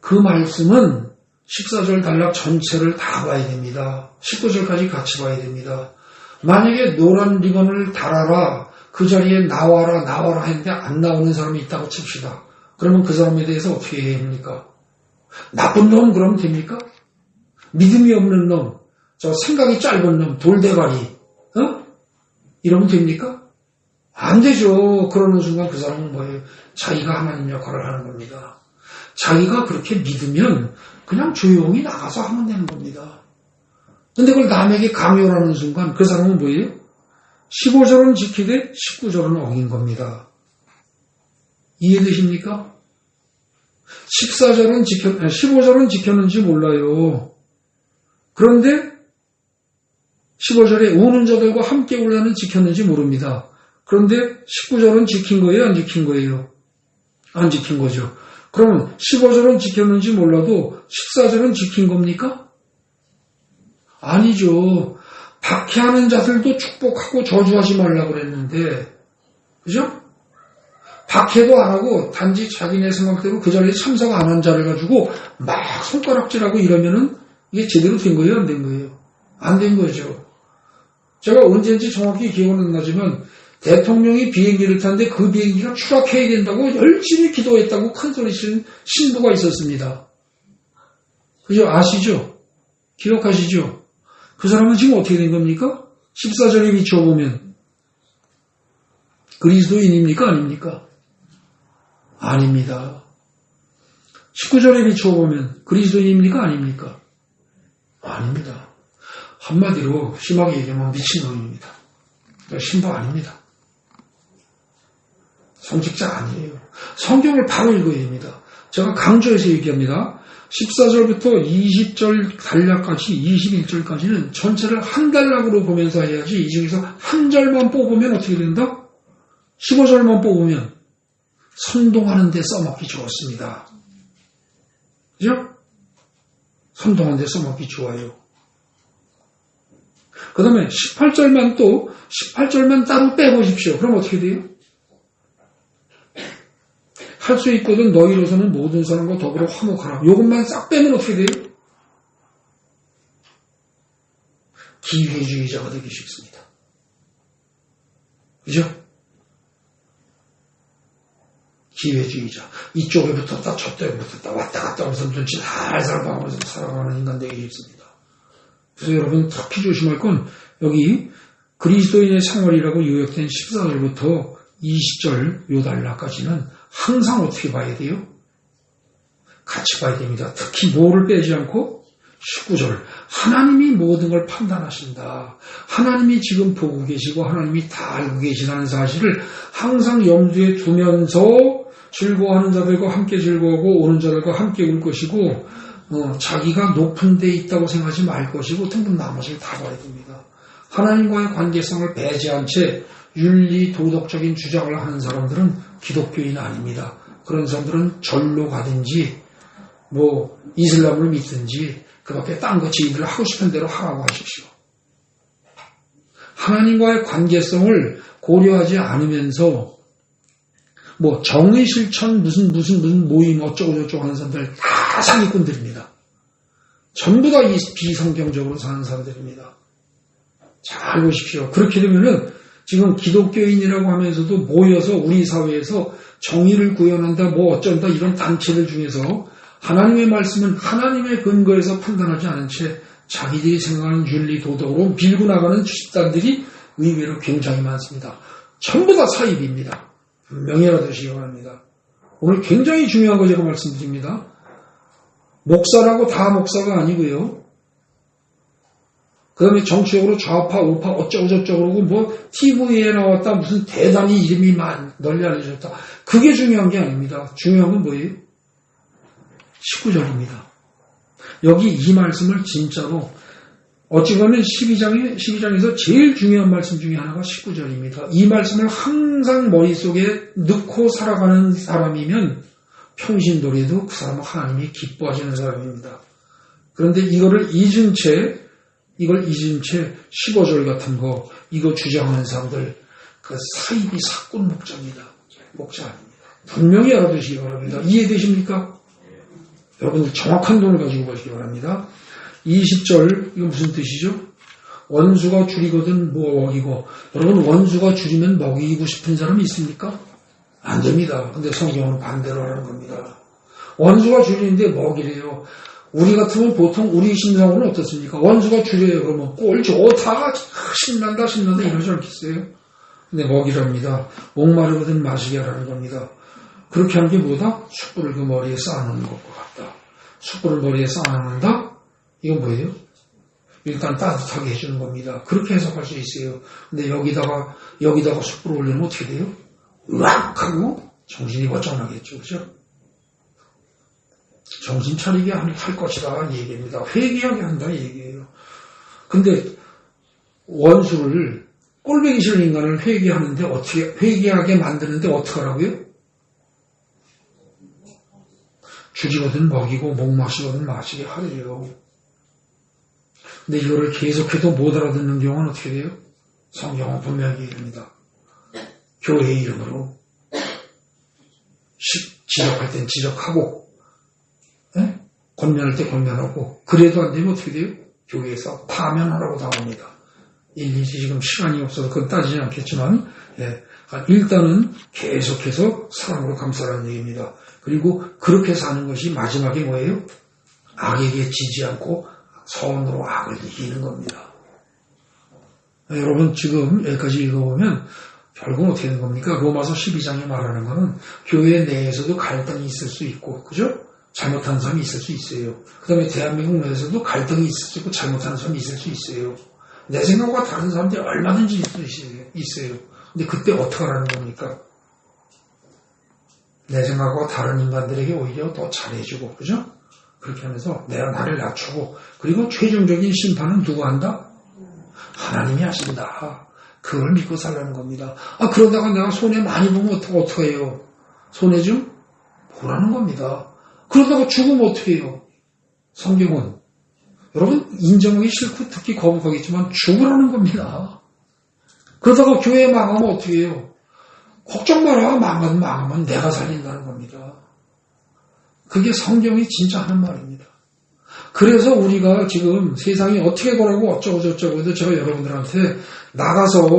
A: 그 말씀은 14절 단락 전체를 다 봐야 됩니다. 19절까지 같이 봐야 됩니다. 만약에 노란 리본을 달아라 그 자리에 나와라 나와라 했는데 안 나오는 사람이 있다고 칩시다. 그러면 그 사람에 대해서 어떻게 해야 합니까? 나쁜 놈 그러면 됩니까? 믿음이 없는 놈, 저 생각이 짧은 놈, 돌대가리, 이러면 됩니까? 안 되죠. 그러는 순간 그 사람은 뭐예요? 자기가 하나님 역할을 하는 겁니다. 자기가 그렇게 믿으면 그냥 조용히 나가서 하면 되는 겁니다. 근데 그걸 남에게 강요하는 순간 그 사람은 뭐예요? 15절은 지키되 19절은 어긴 겁니다. 이해되십니까? 15절은 지켰는지 몰라요. 그런데 15절에 우는 자들과 함께 울라는 지켰는지 모릅니다. 그런데 19절은 지킨 거예요? 안 지킨 거예요? 안 지킨 거죠. 그러면 15절은 지켰는지 몰라도 14절은 지킨 겁니까? 아니죠. 박해하는 자들도 축복하고 저주하지 말라고 그랬는데, 그죠? 박해도 안 하고 단지 자기네 생각대로 그 자리에 참석 안 한 자를 가지고 막 손가락질하고 이러면은 이게 제대로 된 거예요? 안 된 거예요? 안 된 거죠. 제가 언제인지 정확히 기억은 안 나지만 대통령이 비행기를 탔는데 그 비행기가 추락해야 된다고 열심히 기도했다고 큰 소리 치는 신부가 있었습니다. 그죠? 아시죠? 기억하시죠? 그 사람은 지금 어떻게 된 겁니까? 14절에 비춰보면 그리스도인입니까? 아닙니까? 아닙니다. 19절에 비춰보면 그리스도인입니까? 아닙니까? 아닙니다. 한마디로 심하게 얘기하면 미친놈입니다. 신부 아닙니다. 성직자 아니에요. 성경을 바로 읽어야 됩니다. 제가 강조해서 얘기합니다. 14절부터 20절 단락까지 21절까지는 전체를 한 단락으로 보면서 해야지 이 중에서 한 절만 뽑으면 어떻게 된다? 15절만 뽑으면 선동하는 데 써먹기 좋습니다. 그죠? 선동하는 데 써먹기 좋아요. 그 다음에 18절만 따로 빼보십시오. 그럼 어떻게 돼요? 할 수 있거든 너희로서는 모든 사람과 더불어 화목하라. 이것만 싹 빼면 어떻게 돼요? 기회주의자가 되기 쉽습니다. 그죠? 기회주의자. 이쪽에 붙었다 저쪽에 붙었다 왔다 갔다 하면서 눈치 살살 봐가면서 살아가는 인간 되기 쉽습니다. 그래서 여러분 특히 조심할 건 여기 그리스도인의 생활이라고 요약된 14절부터 20절 요 단락까지는 항상 어떻게 봐야 돼요? 같이 봐야 됩니다. 특히 뭐를 빼지 않고 19절 하나님이 모든 걸 판단하신다. 하나님이 지금 보고 계시고 하나님이 다 알고 계시다는 사실을 항상 염두에 두면서 즐거워하는 자들과 함께 즐거워하고 오는 자들과 함께 울 것이고 자기가 높은 데 있다고 생각하지 말 것이고 등등 나머지를 다 봐야 됩니다. 하나님과의 관계성을 배제한 채 윤리 도덕적인 주장을 하는 사람들은 기독교인 아닙니다. 그런 사람들은 절로 가든지 이슬람을 믿든지 그 밖에 딴 거 지인들 하고 싶은 대로 하라고 하십시오. 하나님과의 관계성을 고려하지 않으면서 정의 실천 무슨 모임 어쩌고저쩌고 하는 사람들 다 사기꾼들입니다. 전부 다 비성경적으로 사는 사람들입니다. 잘 보십시오. 그렇게 되면은 지금 기독교인이라고 하면서도 모여서 우리 사회에서 정의를 구현한다, 뭐 어쩐다 이런 단체들 중에서 하나님의 말씀은 하나님의 근거에서 판단하지 않은 채 자기들이 생각하는 윤리 도덕으로 밀고 나가는 집단들이 의외로 굉장히 많습니다. 전부 다 사입입니다. 분명히 알아두시기 바랍니다. 오늘 굉장히 중요한 거 제가 말씀드립니다. 목사라고 다 목사가 아니고요. 그 다음에 정치적으로 좌파, 우파, 어쩌고 저쩌고 그러고 뭐 TV에 나왔다 무슨 대단히 이름이 널리 알려졌다. 그게 중요한 게 아닙니다. 중요한 건 뭐예요? 19절입니다. 여기 이 말씀을 진짜로 어찌 보면 12장에서 제일 중요한 말씀 중에 하나가 19절입니다. 이 말씀을 항상 머릿속에 넣고 살아가는 사람이면 평신도래도 그 사람은 하나님이 기뻐하시는 사람입니다. 그런데 이걸 잊은 채 15절 같은 거 이거 주장하는 사람들 그 사입이 사꾼 목자입니다. 목자 아닙니다. 분명히 알아두시기 바랍니다. 이해되십니까? 여러분들 정확한 돈을 가지고 가시기 바랍니다. 20절 이거 무슨 뜻이죠? 원수가 줄이거든 먹이고. 여러분 원수가 줄이면 먹이고 싶은 사람이 있습니까? 안 됩니다. 근데 성경은 반대로 하는 겁니다. 원수가 줄이는데 먹이래요. 우리 같으면 보통 우리 심상으로는 어떻습니까? 원수가 줄여요. 그러면 꼴 좋다. 신난다 이러지 않겠어요? 근데 먹이랍니다. 목마르거든 마시게 하라는 겁니다. 그렇게 하는 게 뭐다? 숯불을 그 머리에 쌓아놓는 것과 같다. 숯불을 머리에 쌓아놓는다? 이건 뭐예요? 일단 따뜻하게 해주는 겁니다. 그렇게 해석할 수 있어요. 근데 여기다가 숯불을 올리면 어떻게 돼요? 으악! 하고 정신이 번쩍나겠죠. 그죠? 정신 차리게 할 것이다 얘기입니다. 회개하게 한다 얘기예요. 근데 원수를 꼴보기 싫은 인간을 회개하는데 어떻게 회개하게 만드는데 어떻게 하라고요? 죽이거든 먹이고 목마시거든 마시게 하래요. 근데 이거를 계속해도 못 알아듣는 경우는 어떻게 돼요? 성경은 분명히 얘기합니다. 교회 이름으로 지적할 땐 지적하고 권면할 때 권면하고 그래도 안 되면 어떻게 돼요? 교회에서 파면하라고 당합니다. 일일이 지금 시간이 없어서 그건 따지지 않겠지만 일단은 계속해서 사랑으로 감싸라는 얘기입니다. 그리고 그렇게 사는 것이 마지막에 뭐예요? 악에게 지지 않고 선으로 악을 이기는 겁니다. 여러분 지금 여기까지 읽어보면 결국은 어떻게 되는 겁니까? 로마서 12장에 말하는 거는 교회 내에서도 갈등이 있을 수 있고 그죠? 잘못하는 사람이 있을 수 있어요. 그 다음에 대한민국 내에서도 갈등이 있을 수 있고 잘못하는 사람이 있을 수 있어요. 내 생각과 다른 사람들이 얼마든지 있을 수 있어요. 근데 그때 어떻게 하라는 겁니까? 내 생각과 다른 인간들에게 오히려 더 잘해주고 그죠? 그렇게 하면서 내가 나를 낮추고 그리고 최종적인 심판은 누가 한다? 하나님이 하신다. 그걸 믿고 살라는 겁니다. 그러다가 내가 손해 많이 보면 어떻게 해요? 손해 좀 보라는 겁니다. 그러다가 죽으면 어떻게 해요? 성경은 여러분 인정하기 싫고 듣기 거북하겠지만 죽으라는 겁니다. 그러다가 교회 망하면 어떻게 해요? 걱정 마라. 망하면 내가 살린다는 겁니다. 그게 성경이 진짜 하는 말입니다. 그래서 우리가 지금 세상이 어떻게 돌아가고 어쩌고 저쩌고 해도 제가 여러분들한테 나가서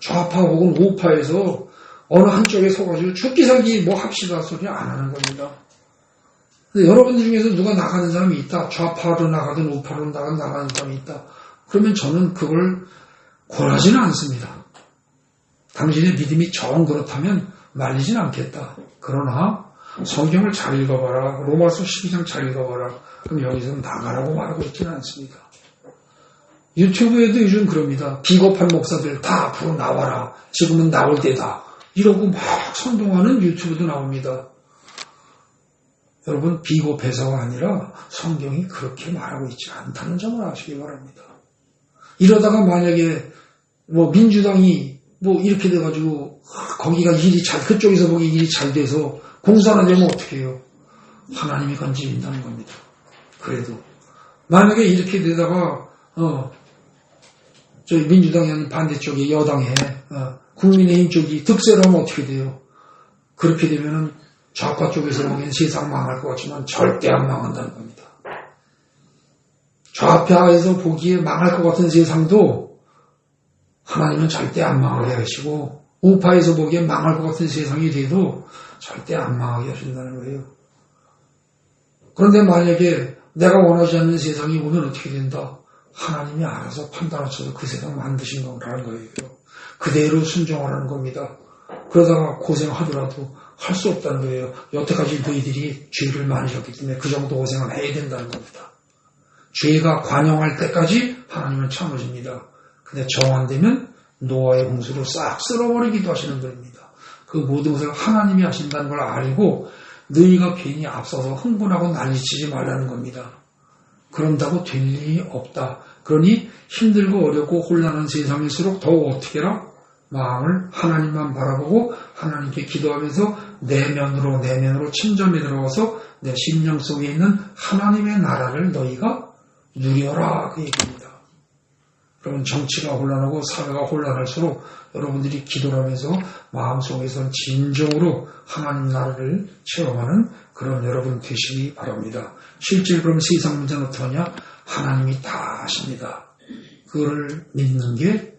A: 좌파 혹은 우파에서 어느 한쪽에 서가지고 죽기 살기 뭐 합시다 소리 안 하는 겁니다. 근데 여러분들 중에서 누가 나가는 사람이 있다. 좌파로 나가든 우파로 나가는 사람이 있다. 그러면 저는 그걸 권하지는 않습니다. 당신의 믿음이 정 그렇다면 말리진 않겠다. 그러나 성경을 잘 읽어봐라. 로마서 12장 잘 읽어봐라. 그럼 여기서 나가라고 말하고 있지는 않습니다. 유튜브에도 요즘 그럽니다. 비겁한 목사들 다 앞으로 나와라. 지금은 나올 때다. 이러고 막 선동하는 유튜브도 나옵니다. 여러분 비겁해서가 아니라 성경이 그렇게 말하고 있지 않다는 점을 아시기 바랍니다. 이러다가 만약에 민주당이 이렇게 돼가지고 거기가 그쪽에서 보기 일이 잘 돼서 공사나 되면 어떻게 해요? 하나님이 건지린다는 겁니다. 그래도 만약에 이렇게 되다가 저희 민주당이 아닌 반대쪽에 여당에 국민의힘 쪽이 득세를 하면 어떻게 돼요? 그렇게 되면은 좌파 쪽에서 보기엔 세상 망할 것 같지만 절대 안 망한다는 겁니다. 좌파에서 보기에 망할 것 같은 세상도 하나님은 절대 안 망하게 하시고 우파에서 보기에 망할 것 같은 세상이 돼도 절대 안 망하게 하신다는 거예요. 그런데 만약에 내가 원하지 않는 세상이 오면 어떻게 된다? 하나님이 알아서 판단하셔서 그 세상 만드신 거라는 거예요. 그대로 순종하라는 겁니다. 그러다가 고생하더라도 할 수 없다는 거예요. 여태까지 너희들이 죄를 많이 졌기 때문에 그 정도 고생을 해야 된다는 겁니다. 죄가 관영할 때까지 하나님은 참으십니다. 근데 정 안 되면 노아의 홍수로 싹 쓸어버리기도 하시는 분입니다. 그 모든 것을 하나님이 하신다는 걸 알고 너희가 괜히 앞서서 흥분하고 난리치지 말라는 겁니다. 그런다고 될 일이 없다. 그러니 힘들고 어렵고 혼란한 세상일수록 더욱 어떻게 해라? 마음을 하나님만 바라보고 하나님께 기도하면서 내면으로 침잠에 들어가서 내 심령 속에 있는 하나님의 나라를 너희가 누려라 그 얘기입니다. 여러분 정치가 혼란하고 사회가 혼란할수록 여러분들이 기도를 하면서 마음속에서는 진정으로 하나님 나라를 체험하는 그런 여러분 되시기 바랍니다. 실제로 그럼 세상 문제는 어떠하냐? 하나님이 다 아십니다. 그걸 믿는 게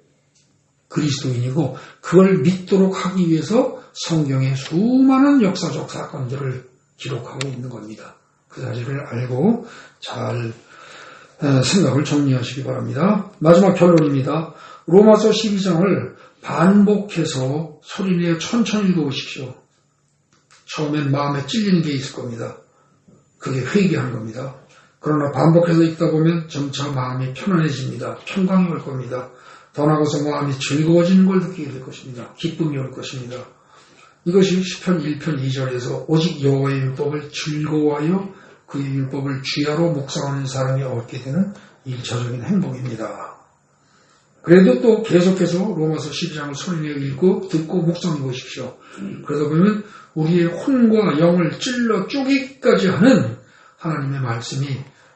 A: 그리스도인이고 그걸 믿도록 하기 위해서 성경의 수많은 역사적 사건들을 기록하고 있는 겁니다. 그 사실을 알고 잘 생각을 정리하시기 바랍니다. 마지막 결론입니다. 로마서 12장을 반복해서 소리내어 천천히 읽어보십시오. 처음엔 마음에 찔리는 게 있을 겁니다. 그게 회개하는 겁니다. 그러나 반복해서 읽다 보면 점차 마음이 편안해집니다. 평강이 올 겁니다. 더 나아가서 마음이 즐거워지는 걸 느끼게 될 것입니다. 기쁨이 올 것입니다. 이것이 시편 1편 2절에서 오직 여호와의 율법을 즐거워하여 그의 율법을 주야로 묵상하는 사람이 얻게 되는 일차적인 행복입니다. 그래도 또 계속해서 로마서 12장을 소리내어 읽고 듣고 묵상해 보십시오. 그러다 보면 우리의 혼과 영을 찔러 쪼개기까지 하는 하나님의 말씀이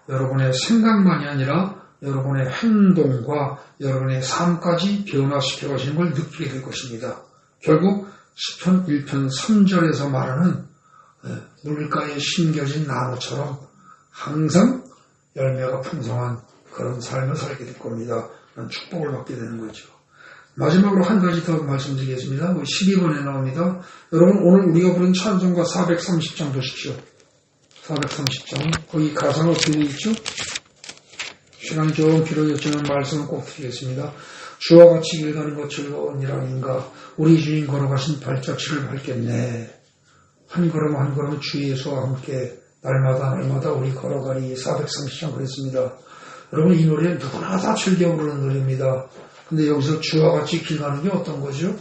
A: 여러분의 생각만이 아니라 여러분의 행동과 여러분의 삶까지 변화시켜 가시는 걸 느끼게 될 것입니다. 결국 시편 1편 3절에서 말하는 물가에 심겨진 나무처럼 항상 열매가 풍성한 그런 삶을 살게 될 겁니다. 그런 축복을 받게 되는 거죠. 마지막으로 한 가지 더 말씀드리겠습니다. 12번에 나옵니다. 여러분 오늘 우리가 부른 찬송가 430장 보십시오. 430장 거기 가사가 어떻게 되어 있죠? 시간이 좀 길어졌지만 말씀은 꼭 드리겠습니다. 주와 같이 길 가는 것 즐거운 일 아닌가. 우리 주인 걸어가신 발자취를 밟겠네. 한 걸음 한 걸음 주 예수와 함께 날마다 우리 걸어가리. 430장 그랬습니다. 여러분 이 노래 누구나 다 즐겨 부르는 노래입니다. 근데 여기서 주와 같이 길 가는 게 어떤 거죠?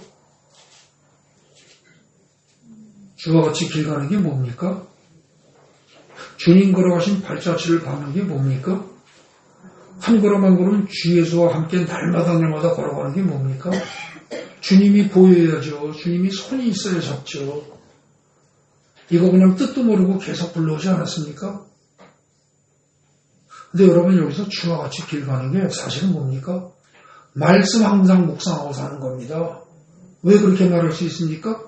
A: 주와 같이 길 가는 게 뭡니까? 주님 걸어가신 발자취를 밟는 게 뭡니까? 한 걸음 한 걸음 주 예수와 함께 날마다 걸어가는 게 뭡니까? 주님이 보여야죠. 주님이 손이 있어야 잡죠. 이거 그냥 뜻도 모르고 계속 불러오지 않았습니까? 근데 여러분 여기서 주와 같이 길 가는 게 사실은 뭡니까? 말씀 항상 묵상하고 사는 겁니다. 왜 그렇게 말할 수 있습니까?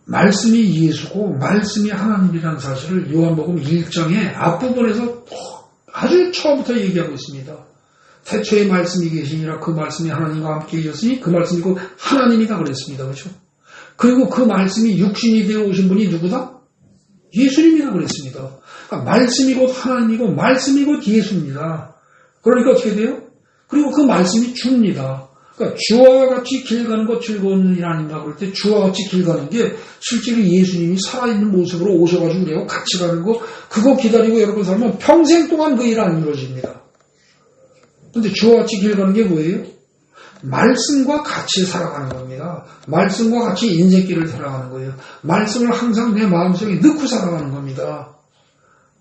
A: 말씀이 예수고 말씀이 하나님이라는 사실을 요한복음 1장의 앞부분에서 아주 처음부터 얘기하고 있습니다. 태초에 말씀이 계시니라 그 말씀이 하나님과 함께 계셨으니 그 말씀이 곧 하나님이다 그랬습니다. 그렇죠? 그리고 그 말씀이 육신이 되어 오신 분이 누구다? 예수님이다 그랬습니다. 그러니까 말씀이 곧 하나님이고 말씀이 곧 예수입니다. 그러니까 어떻게 돼요? 그리고 그 말씀이 주입니다. 그러니까 주와 같이 길 가는 것 즐거운 일 아닌가 그럴 때 주와 같이 길 가는 게 실제로 예수님이 살아있는 모습으로 오셔가지고 우리하고 같이 가는 거 그거 기다리고 여러분 살면 평생 동안 그 일 안 이루어집니다. 그런데 주와 같이 길 가는 게 뭐예요? 말씀과 같이 살아가는 겁니다. 말씀과 같이 인생길을 살아가는 거예요. 말씀을 항상 내 마음속에 넣고 살아가는 겁니다.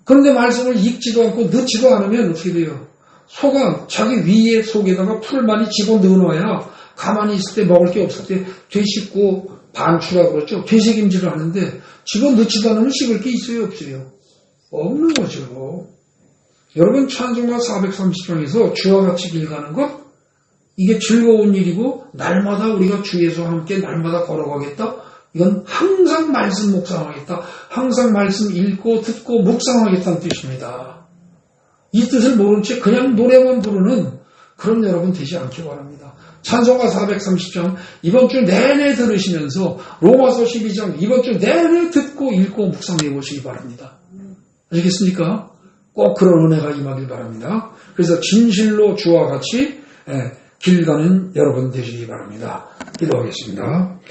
A: 그런데 말씀을 읽지도 않고 넣지도 않으면 어떻게 돼요? 소가 자기 위에 속에다가 풀을 많이 집어 넣어놔야 가만히 있을 때 먹을 게 없을 때 되씹고 반추라고 그러죠. 되새김질을 하는데 집어 넣지도 않으면 씹을 게 있어요? 없어요? 없는 거죠. 여러분 찬송가 430장에서 주와 같이 길 가는 것 이게 즐거운 일이고 날마다 우리가 주 예수와 함께 날마다 걸어가겠다. 이건 항상 말씀 묵상하겠다. 항상 말씀 읽고 듣고 묵상하겠다는 뜻입니다. 이 뜻을 모른 채 그냥 노래만 부르는 그런 여러분 되지 않기 바랍니다. 찬송가 430장 이번 주 내내 들으시면서 로마서 12장 이번 주 내내 듣고 읽고 묵상해 보시기 바랍니다. 아시겠습니까? 꼭 그런 은혜가 임하길 바랍니다. 그래서 진실로 주와 같이 길 가는 여러분 되시기 바랍니다. 기도하겠습니다.